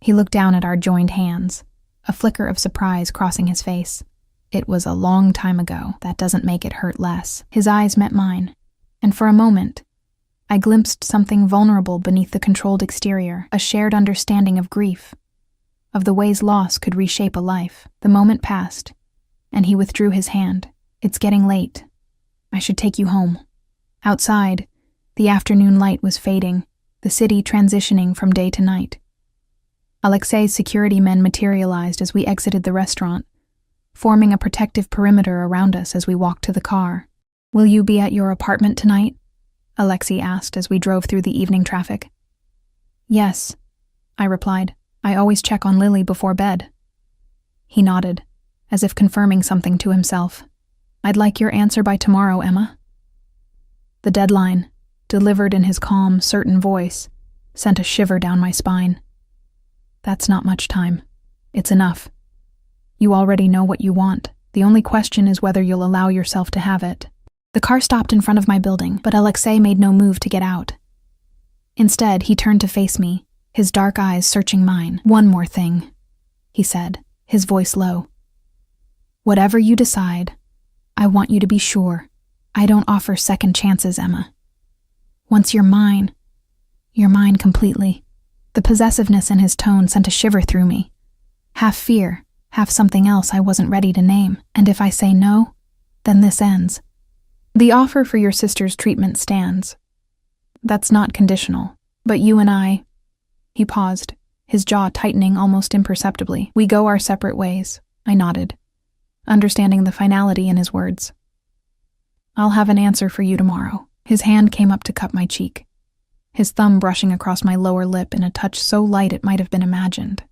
[SPEAKER 1] He looked down at our joined hands, a flicker of surprise crossing his face. It was a long time ago. That doesn't make it hurt less. His eyes met mine, and for a moment, I glimpsed something vulnerable beneath the controlled exterior, a shared understanding of grief, of the ways loss could reshape a life. The moment passed, and he withdrew his hand. It's getting late. I should take you home. Outside, the afternoon light was fading, the city transitioning from day to night. Alexei's security men materialized as we exited the restaurant, forming a protective perimeter around us as we walked to the car. Will you be at your apartment tonight? Alexei asked as we drove through the evening traffic. Yes, I replied. I always check on Lily before bed. He nodded, as if confirming something to himself. I'd like your answer by tomorrow, Emma. The deadline, delivered in his calm, certain voice, sent a shiver down my spine. That's not much time. It's enough. You already know what you want. The only question is whether you'll allow yourself to have it. The car stopped in front of my building, but Alexei made no move to get out. Instead, he turned to face me, his dark eyes searching mine. One more thing, he said, his voice low. Whatever you decide, I want you to be sure I don't offer second chances, Emma. Once you're mine completely. The possessiveness in his tone sent a shiver through me. Half fear, half something else I wasn't ready to name. And if I say no, then this ends. The offer for your sister's treatment stands. That's not conditional. But you and I... He paused, his jaw tightening almost imperceptibly. We go our separate ways. I nodded, understanding the finality in his words. I'll have an answer for you tomorrow. His hand came up to cup my cheek, his thumb brushing across my lower lip in a touch so light it might have been imagined.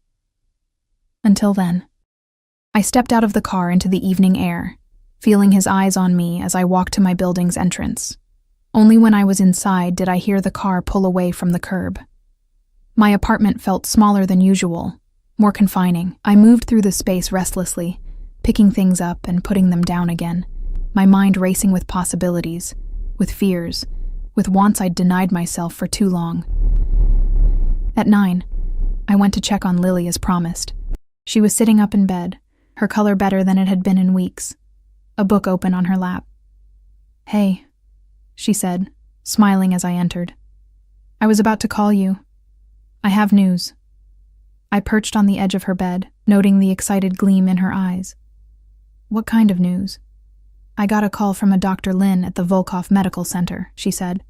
[SPEAKER 1] Until then, I stepped out of the car into the evening air, feeling his eyes on me as I walked to my building's entrance. Only when I was inside did I hear the car pull away from the curb. My apartment felt smaller than usual, more confining. I moved through the space restlessly, picking things up and putting them down again, my mind racing with possibilities, with fears, with wants I'd denied myself for too long. At 9, I went to check on Lily as promised. She was sitting up in bed, her color better than it had been in weeks, a book open on her lap. Hey, she said, smiling as I entered. I was about to call you. I have news. I perched on the edge of her bed, noting the excited gleam in her eyes. What kind of news? I got a call from a Dr. Lin at the Volkov Medical Center, she said,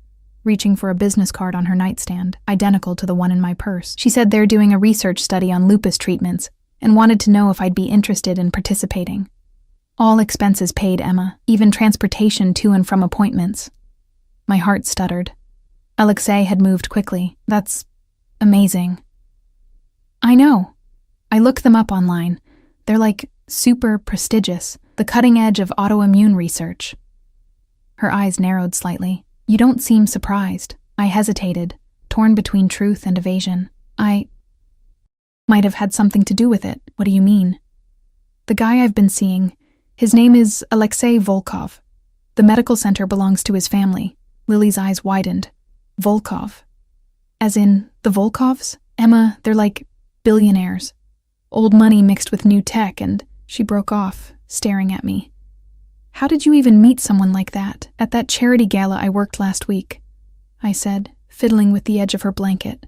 [SPEAKER 1] reaching for a business card on her nightstand, identical to the one in my purse. She said they're doing a research study on lupus treatments and wanted to know if I'd be interested in participating. All expenses paid, Emma, even transportation to and from appointments. My heart stuttered. Alexei had moved quickly. That's amazing. I know. I looked them up online. They're like super prestigious, the cutting edge of autoimmune research. Her eyes narrowed slightly. You don't seem surprised. I hesitated, torn between truth and evasion. I might have had something to do with it. What do you mean? The guy I've been seeing, his name is Alexei Volkov. The medical center belongs to his family. Lily's eyes widened. Volkov. As in, the Volkovs? Emma, they're like billionaires. Old money mixed with new tech, and she broke off, staring at me. How did you even meet someone like that? At that charity gala I worked last week, I said, fiddling with the edge of her blanket.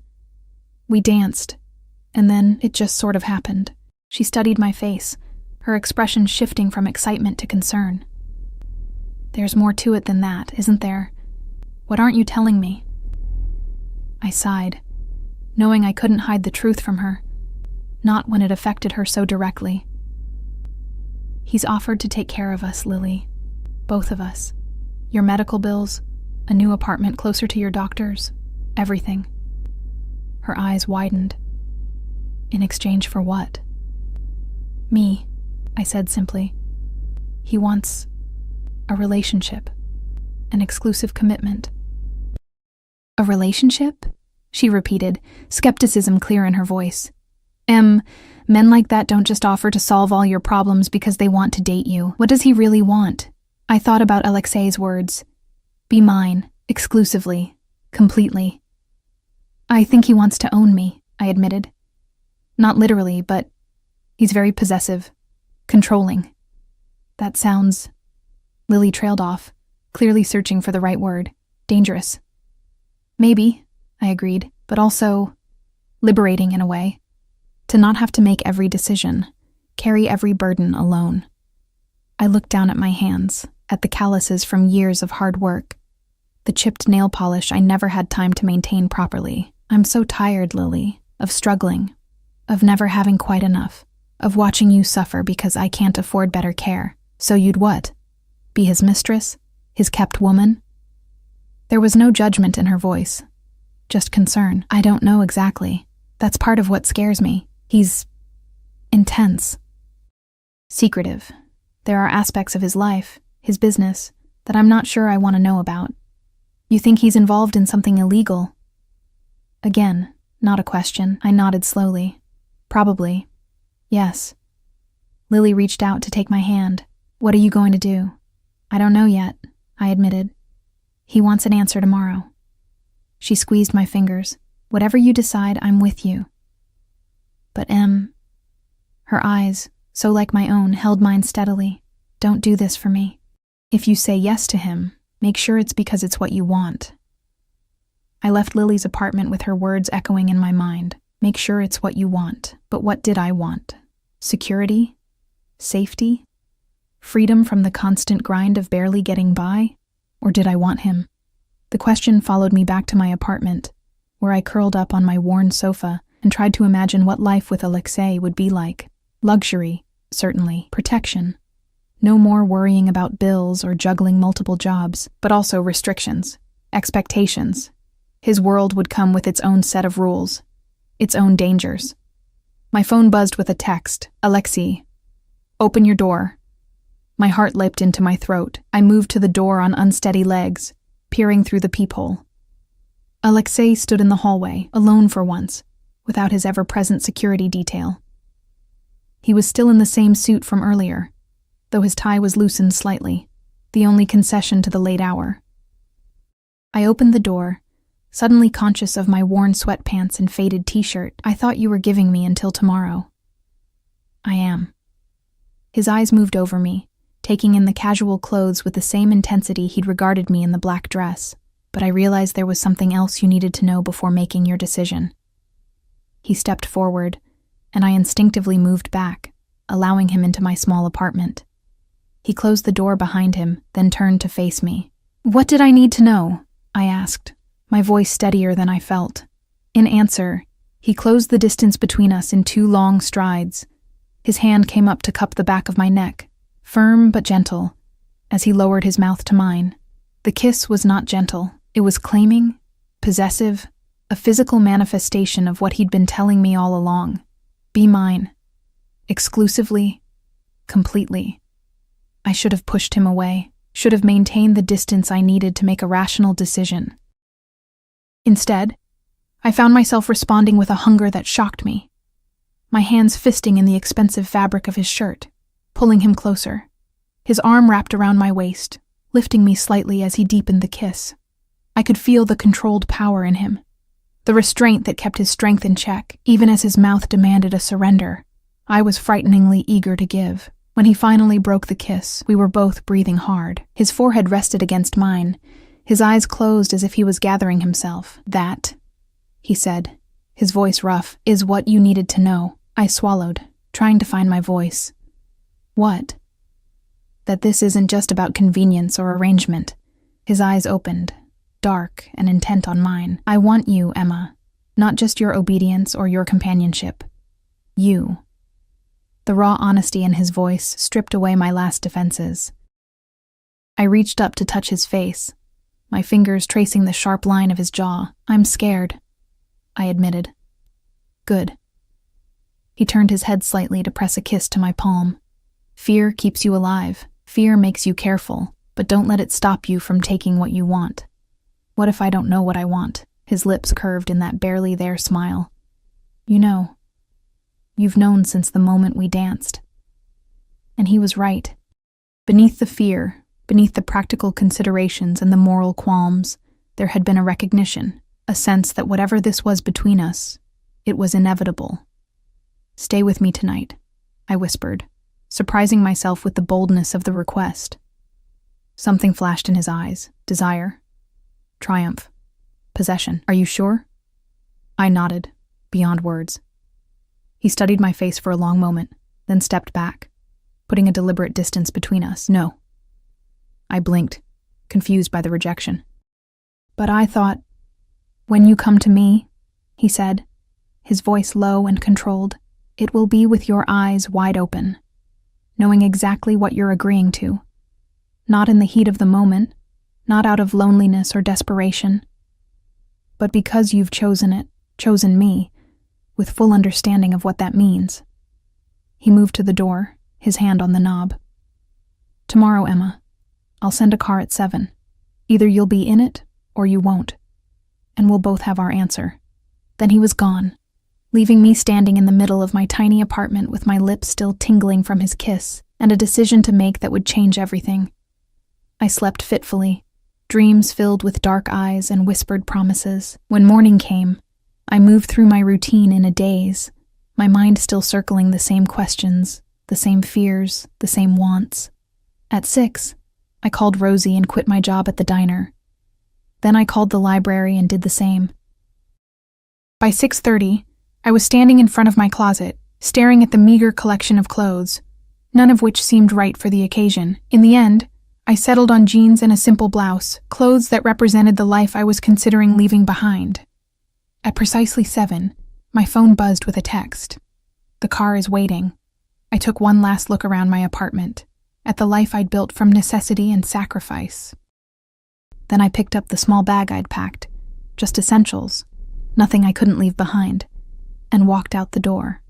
[SPEAKER 1] We danced, and then it just sort of happened. She studied my face, her expression shifting from excitement to concern. There's more to it than that, isn't there? What aren't you telling me? I sighed, knowing I couldn't hide the truth from her, not when it affected her so directly. He's offered to take care of us, Lily. Both of us. Your medical bills, a new apartment closer to your doctor's, everything. Her eyes widened. In exchange for what? Me, I said simply. He wants a relationship, an exclusive commitment. A relationship? She repeated, skepticism clear in her voice. Men like that don't just offer to solve all your problems because they want to date you. What does he really want? I thought about Alexei's words. Be mine, exclusively, completely. I think he wants to own me, I admitted. Not literally, but he's very possessive, controlling. That sounds... Lily trailed off, clearly searching for the right word. Dangerous. Maybe, I agreed, but also liberating in a way. To not have to make every decision, carry every burden alone. I looked down at my hands, at the calluses from years of hard work, the chipped nail polish I never had time to maintain properly. I'm so tired, Lily, of struggling, of never having quite enough, of watching you suffer because I can't afford better care. So you'd what? Be his mistress? His kept woman? There was no judgment in her voice, just concern. I don't know exactly. That's part of what scares me. He's intense. Secretive. There are aspects of his life, his business, that I'm not sure I want to know about. You think he's involved in something illegal? Again, not a question. I nodded slowly. Probably. Yes. Lily reached out to take my hand. What are you going to do? I don't know yet, I admitted. He wants an answer tomorrow. She squeezed my fingers. Whatever you decide, I'm with you. But her eyes, so like my own, held mine steadily. Don't do this for me. If you say yes to him, make sure it's because it's what you want. I left Lily's apartment with her words echoing in my mind. Make sure it's what you want. But what did I want? Security? Safety? Freedom from the constant grind of barely getting by? Or did I want him? The question followed me back to my apartment, where I curled up on my worn sofa and tried to imagine what life with Alexei would be like. Luxury, certainly. Protection. No more worrying about bills or juggling multiple jobs, but also restrictions, expectations. His world would come with its own set of rules, its own dangers. My phone buzzed with a text. Alexei, open your door. My heart leapt into my throat. I moved to the door on unsteady legs, peering through the peephole. Alexei stood in the hallway, alone for once, without his ever-present security detail. He was still in the same suit from earlier, though his tie was loosened slightly, the only concession to the late hour. I opened the door, suddenly conscious of my worn sweatpants and faded t-shirt. I thought you were giving me until tomorrow. I am. His eyes moved over me, taking in the casual clothes with the same intensity he'd regarded me in the black dress, but I realized there was something else you needed to know before making your decision. He stepped forward, and I instinctively moved back, allowing him into my small apartment. He closed the door behind him, then turned to face me. What did I need to know? I asked, my voice steadier than I felt. In answer, he closed the distance between us in 2 long strides. His hand came up to cup the back of my neck, firm but gentle, as he lowered his mouth to mine. The kiss was not gentle. It was claiming, possessive, a physical manifestation of what he'd been telling me all along. Be mine. Exclusively. Completely. I should have pushed him away, should have maintained the distance I needed to make a rational decision. Instead, I found myself responding with a hunger that shocked me, my hands fisting in the expensive fabric of his shirt, pulling him closer. His arm wrapped around my waist, lifting me slightly as he deepened the kiss. I could feel the controlled power in him, the restraint that kept his strength in check, even as his mouth demanded a surrender. I was frighteningly eager to give. When he finally broke the kiss, we were both breathing hard. His forehead rested against mine, his eyes closed as if he was gathering himself. "That," he said, his voice rough, "is what you needed to know." I swallowed, trying to find my voice. "What?" "That this isn't just about convenience or arrangement." His eyes opened, dark and intent on mine. "I want you, Emma, not just your obedience or your companionship. You." The raw honesty in his voice stripped away my last defenses. I reached up to touch his face, my fingers tracing the sharp line of his jaw. "I'm scared," I admitted. "Good." He turned his head slightly to press a kiss to my palm. "Fear keeps you alive. Fear makes you careful, but don't let it stop you from taking what you want." "What if I don't know what I want?" His lips curved in that barely there smile. "You know. You've known since the moment we danced." And he was right. Beneath the fear, beneath the practical considerations and the moral qualms, there had been a recognition, a sense that whatever this was between us, it was inevitable. "Stay with me tonight," I whispered, surprising myself with the boldness of the request. Something flashed in his eyes. Desire, triumph, possession. "Are you sure?" I nodded, beyond words. He studied my face for a long moment, then stepped back, putting a deliberate distance between us. "No." I blinked, confused by the rejection. "But I thought—" "When you come to me," he said, his voice low and controlled, "it will be with your eyes wide open, knowing exactly what you're agreeing to. Not in the heat of the moment, not out of loneliness or desperation, but because you've chosen it, chosen me, with full understanding of what that means." He moved to the door, his hand on the knob. "Tomorrow, Emma, I'll send a car at 7. Either you'll be in it, or you won't. And we'll both have our answer." Then he was gone, leaving me standing in the middle of my tiny apartment with my lips still tingling from his kiss, and a decision to make that would change everything. I slept fitfully, dreams filled with dark eyes and whispered promises. When morning came, I moved through my routine in a daze, my mind still circling the same questions, the same fears, the same wants. At 6, I called Rosie and quit my job at the diner. Then I called the library and did the same. By 6:30, I was standing in front of my closet, staring at the meager collection of clothes, none of which seemed right for the occasion. In the end, I settled on jeans and a simple blouse, clothes that represented the life I was considering leaving behind. At precisely 7, my phone buzzed with a text. "The car is waiting." I took one last look around my apartment, at the life I'd built from necessity and sacrifice. Then I picked up the small bag I'd packed, just essentials, nothing I couldn't leave behind, and walked out the door.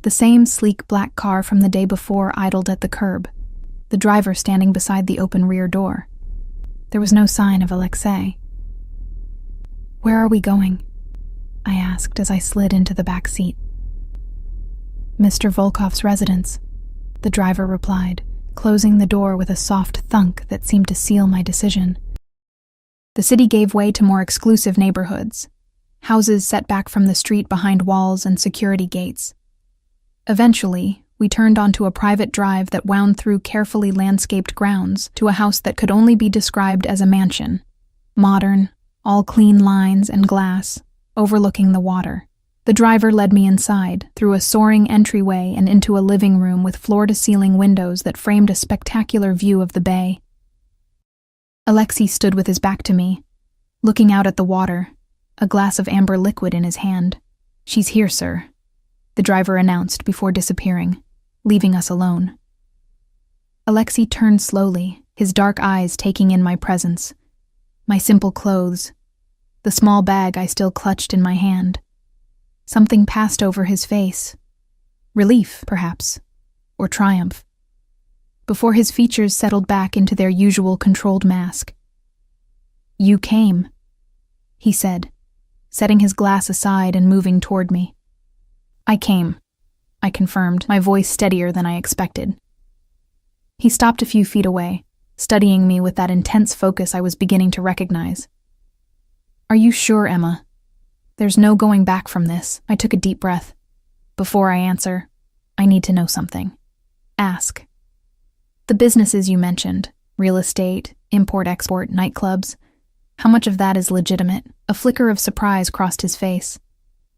[SPEAKER 1] The same sleek black car from the day before idled at the curb, the driver standing beside the open rear door. There was no sign of Alexei. "Where are we going?" I asked as I slid into the back seat. "Mr. Volkov's residence," the driver replied, closing the door with a soft thunk that seemed to seal my decision. The city gave way to more exclusive neighborhoods, houses set back from the street behind walls and security gates. Eventually, we turned onto a private drive that wound through carefully landscaped grounds to a house that could only be described as a mansion. Modern, all clean lines and glass, overlooking the water. The driver led me inside, through a soaring entryway and into a living room with floor-to-ceiling windows that framed a spectacular view of the bay. Alexei stood with his back to me, looking out at the water, a glass of amber liquid in his hand. "She's here, sir," the driver announced before disappearing, leaving us alone. Alexei turned slowly, his dark eyes taking in my presence, my simple clothes, the small bag I still clutched in my hand. Something passed over his face. Relief, perhaps, or triumph, before his features settled back into their usual controlled mask. "You came," he said, setting his glass aside and moving toward me. "I came," I confirmed, my voice steadier than I expected. He stopped a few feet away, studying me with that intense focus I was beginning to recognize. "Are you sure, Emma?" There's no going back from this. I took a deep breath. Before I answer, I need to know something. Ask. The businesses you mentioned, real estate, import-export, nightclubs, how much of that is legitimate? A flicker of surprise crossed his face,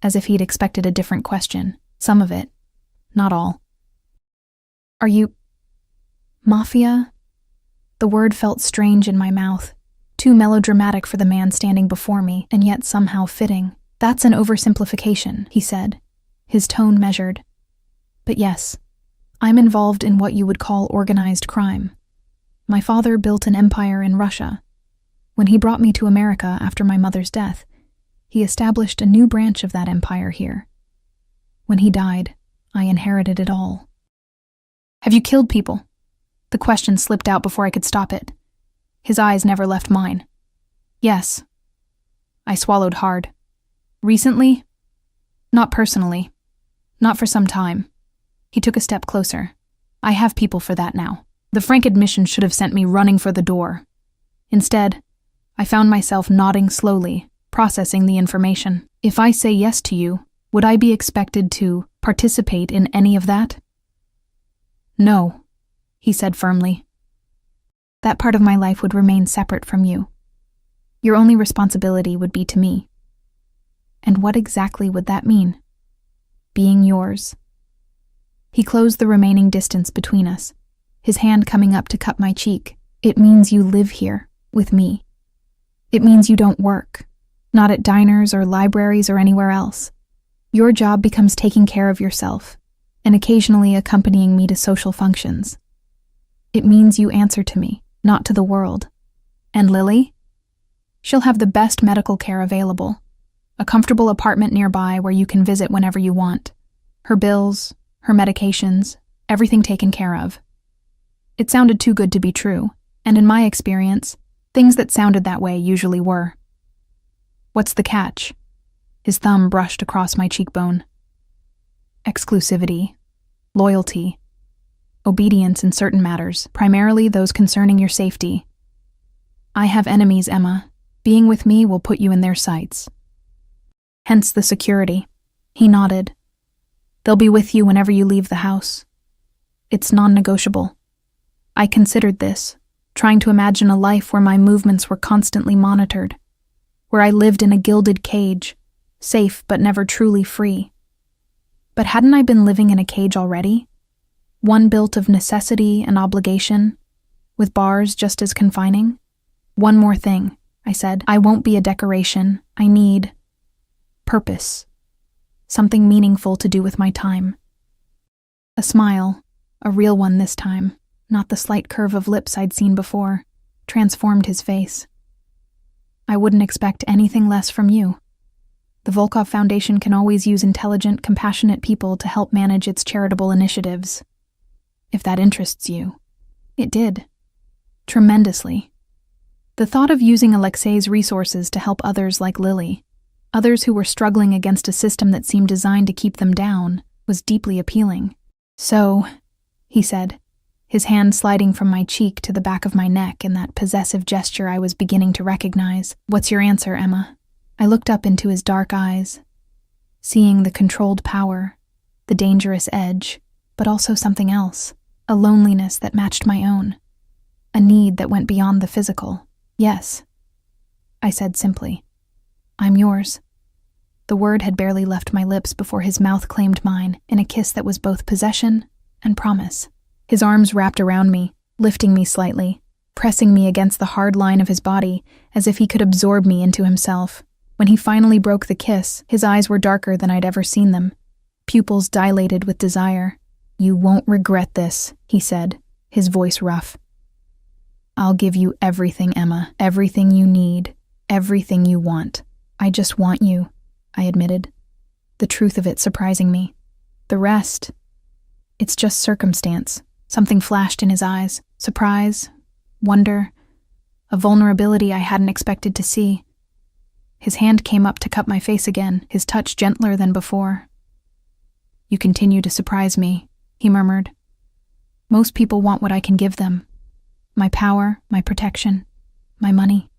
[SPEAKER 1] as if he'd expected a different question. Some of it, not all. Are you... Mafia? The word felt strange in my mouth, too melodramatic for the man standing before me, and yet somehow fitting. That's an oversimplification, he said, his tone measured. But yes, I'm involved in what you would call organized crime. My father built an empire in Russia. When he brought me to America after my mother's death, he established a new branch of that empire here. When he died, I inherited it all. Have you killed people? The question slipped out before I could stop it. His eyes never left mine. Yes. I swallowed hard. Recently? Not personally. Not for some time. He took a step closer. I have people for that now. The frank admission should have sent me running for the door. Instead, I found myself nodding slowly, processing the information. If I say yes to you, would I be expected to participate in any of that? No, he said firmly. That part of my life would remain separate from you. Your only responsibility would be to me. And what exactly would that mean? Being yours. He closed the remaining distance between us, his hand coming up to cup my cheek. It means you live here, with me. It means you don't work, not at diners or libraries or anywhere else. Your job becomes taking care of yourself, and occasionally accompanying me to social functions. It means you answer to me, not to the world. And Lily? She'll have the best medical care available, a comfortable apartment nearby where you can visit whenever you want. Her bills, her medications, everything taken care of. It sounded too good to be true, and in my experience, things that sounded that way usually were. What's the catch? His thumb brushed across my cheekbone. Exclusivity, loyalty, obedience in certain matters, primarily those concerning your safety. I have enemies, Emma. Being with me will put you in their sights. Hence the security. He nodded. They'll be with you whenever you leave the house. It's non-negotiable. I considered this, trying to imagine a life where my movements were constantly monitored, where I lived in a gilded cage, safe but never truly free. But hadn't I been living in a cage already? One built of necessity and obligation, with bars just as confining? One more thing, I said. I won't be a decoration. I need purpose. Something meaningful to do with my time. A smile, a real one this time, not the slight curve of lips I'd seen before, transformed his face. I wouldn't expect anything less from you. The Volkov Foundation can always use intelligent, compassionate people to help manage its charitable initiatives. If that interests you. It did. Tremendously. The thought of using Alexei's resources to help others like Lily, others who were struggling against a system that seemed designed to keep them down, was deeply appealing. So, he said, his hand sliding from my cheek to the back of my neck in that possessive gesture I was beginning to recognize. What's your answer, Emma? I looked up into his dark eyes, seeing the controlled power, the dangerous edge, but also something else, a loneliness that matched my own, a need that went beyond the physical. Yes, I said simply. I'm yours. The word had barely left my lips before his mouth claimed mine in a kiss that was both possession and promise. His arms wrapped around me, lifting me slightly, pressing me against the hard line of his body as if he could absorb me into himself. When he finally broke the kiss, his eyes were darker than I'd ever seen them, pupils dilated with desire. You won't regret this, he said, his voice rough. I'll give you everything, Emma, everything you need, everything you want. I just want you, I admitted, the truth of it surprising me. The rest, it's just circumstance. Something flashed in his eyes, surprise, wonder, a vulnerability I hadn't expected to see. His hand came up to cup my face again, his touch gentler than before. You continue to surprise me, he murmured. Most people want what I can give them. My power, my protection, my money.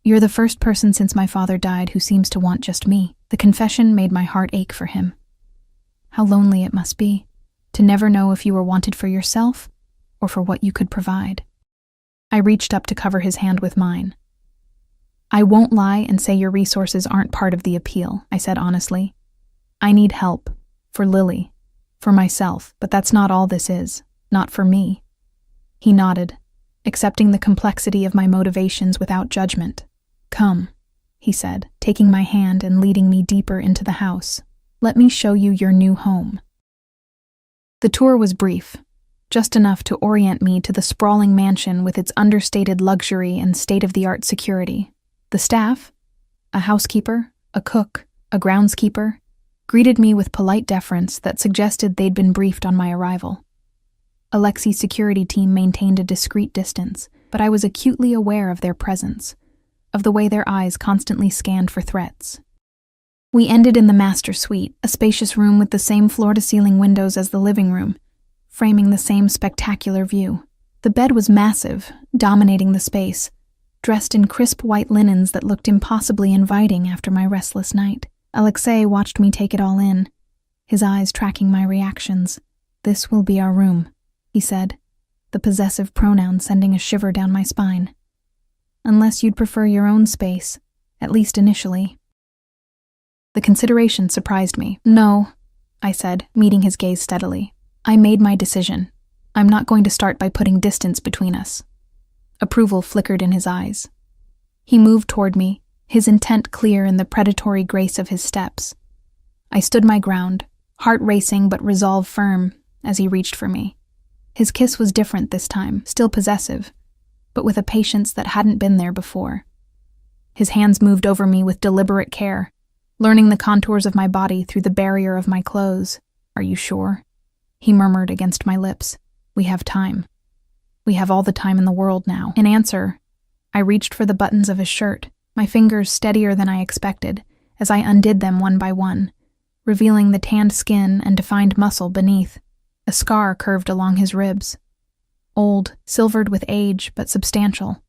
[SPEAKER 1] You're the first person since my father died who seems to want just me. The confession made my heart ache for him. How lonely it must be, to never know if you were wanted for yourself or for what you could provide. I reached up to cover his hand with mine. I won't lie and say your resources aren't part of the appeal, I said honestly. I need help. For Lily. For myself. But that's not all this is. Not for me. He nodded, accepting the complexity of my motivations without judgment. Come, he said, taking my hand and leading me deeper into the house. Let me show you your new home. The tour was brief, just enough to orient me to the sprawling mansion with its understated luxury and state-of-the-art security. The staff, a housekeeper, a cook, a groundskeeper, greeted me with polite deference that suggested they'd been briefed on my arrival. Alexi's security team maintained a discreet distance, but I was acutely aware of their presence, of the way their eyes constantly scanned for threats. We ended in the master suite, a spacious room with the same floor-to-ceiling windows as the living room, framing the same spectacular view. The bed was massive, dominating the space, dressed in crisp white linens that looked impossibly inviting after my restless night. Alexei watched me take it all in, his eyes tracking my reactions. This will be our room, he said, the possessive pronoun sending a shiver down my spine. Unless you'd prefer your own space, at least initially. The consideration surprised me. No, I said, meeting his gaze steadily. I made my decision. I'm not going to start by putting distance between us. Approval flickered in his eyes. He moved toward me, his intent clear in the predatory grace of his steps. I stood my ground, heart racing but resolve firm, as he reached for me. His kiss was different this time, still possessive, but with a patience that hadn't been there before. His hands moved over me with deliberate care, learning the contours of my body through the barrier of my clothes. Are you sure? He murmured against my lips. We have time. We have all the time in the world now. In answer, I reached for the buttons of his shirt, my fingers steadier than I expected, as I undid them one by one, revealing the tanned skin and defined muscle beneath. A scar curved along his ribs. Old, silvered with age, but substantial.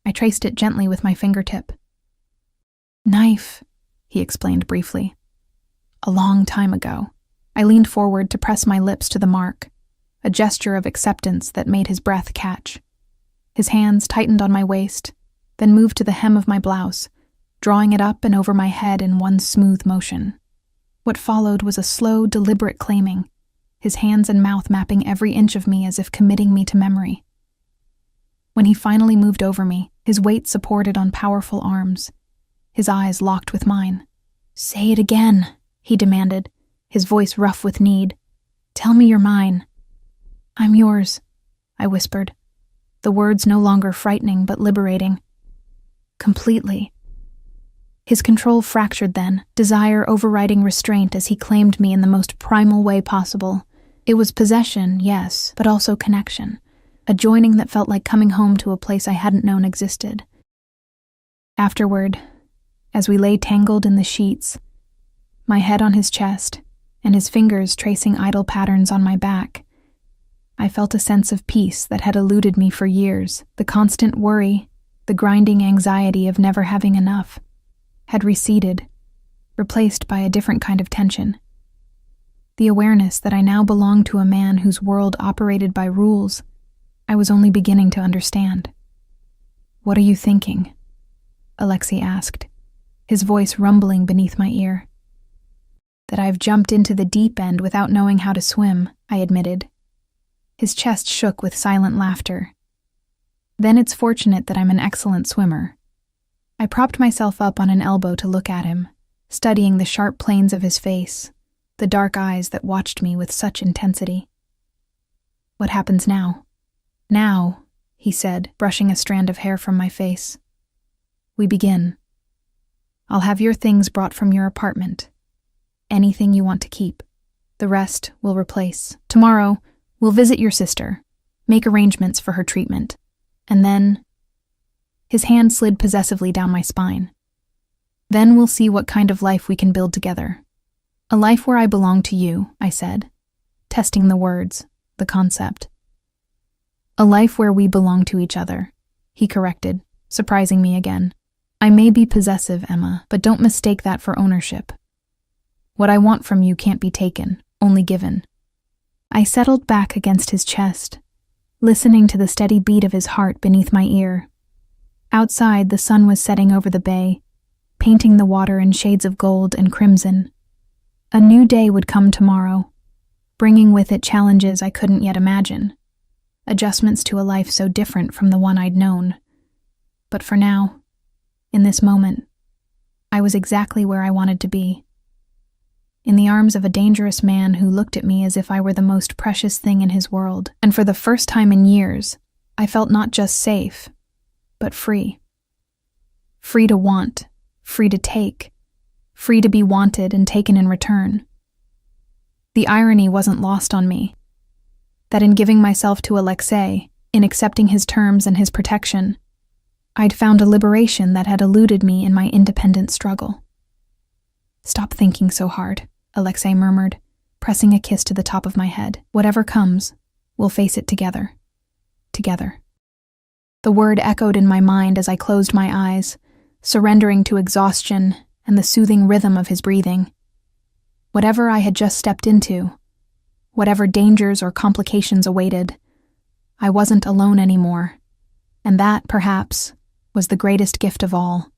[SPEAKER 1] I traced it gently with my fingertip. Knife, he explained briefly. A long time ago. I leaned forward to press my lips to the mark, a gesture of acceptance that made his breath catch. His hands tightened on my waist, then moved to the hem of my blouse, drawing it up and over my head in one smooth motion. What followed was a slow, deliberate claiming, his hands and mouth mapping every inch of me as if committing me to memory. When he finally moved over me, his weight supported on powerful arms, his eyes locked with mine. Say it again, he demanded, his voice rough with need. Tell me you're mine. I'm yours, I whispered, the words no longer frightening but liberating. Completely. His control fractured then, desire overriding restraint as he claimed me in the most primal way possible. It was possession, yes, but also connection, a joining that felt like coming home to a place I hadn't known existed. Afterward, as we lay tangled in the sheets, my head on his chest, and his fingers tracing idle patterns on my back, I felt a sense of peace that had eluded me for years. The constant worry, the grinding anxiety of never having enough, had receded, replaced by a different kind of tension. The awareness that I now belonged to a man whose world operated by rules I was only beginning to understand. What are you thinking? Alexei asked, his voice rumbling beneath my ear. That I've jumped into the deep end without knowing how to swim, I admitted. His chest shook with silent laughter. Then it's fortunate that I'm an excellent swimmer. I propped myself up on an elbow to look at him, studying the sharp planes of his face, the dark eyes that watched me with such intensity. What happens now? Now, he said, brushing a strand of hair from my face. We begin. I'll have your things brought from your apartment. Anything you want to keep. The rest we'll replace. Tomorrow, we'll visit your sister, make arrangements for her treatment, and then... His hand slid possessively down my spine. Then we'll see what kind of life we can build together. A life where I belong to you, I said, testing the words, the concept. A life where we belong to each other, he corrected, surprising me again. I may be possessive, Emma, but don't mistake that for ownership. What I want from you can't be taken, only given. I settled back against his chest, listening to the steady beat of his heart beneath my ear. Outside, the sun was setting over the bay, painting the water in shades of gold and crimson. A new day would come tomorrow, bringing with it challenges I couldn't yet imagine, adjustments to a life so different from the one I'd known. But for now, in this moment, I was exactly where I wanted to be. In the arms of a dangerous man who looked at me as if I were the most precious thing in his world, and for the first time in years, I felt not just safe, but free. Free to want, free to take, free to be wanted and taken in return. The irony wasn't lost on me, that in giving myself to Alexei, in accepting his terms and his protection, I'd found a liberation that had eluded me in my independent struggle. "Stop thinking so hard," Alexei murmured, pressing a kiss to the top of my head. "Whatever comes, we'll face it together. Together." The word echoed in my mind as I closed my eyes, surrendering to exhaustion and the soothing rhythm of his breathing. Whatever I had just stepped into, whatever dangers or complications awaited, I wasn't alone anymore, and that, perhaps, was the greatest gift of all.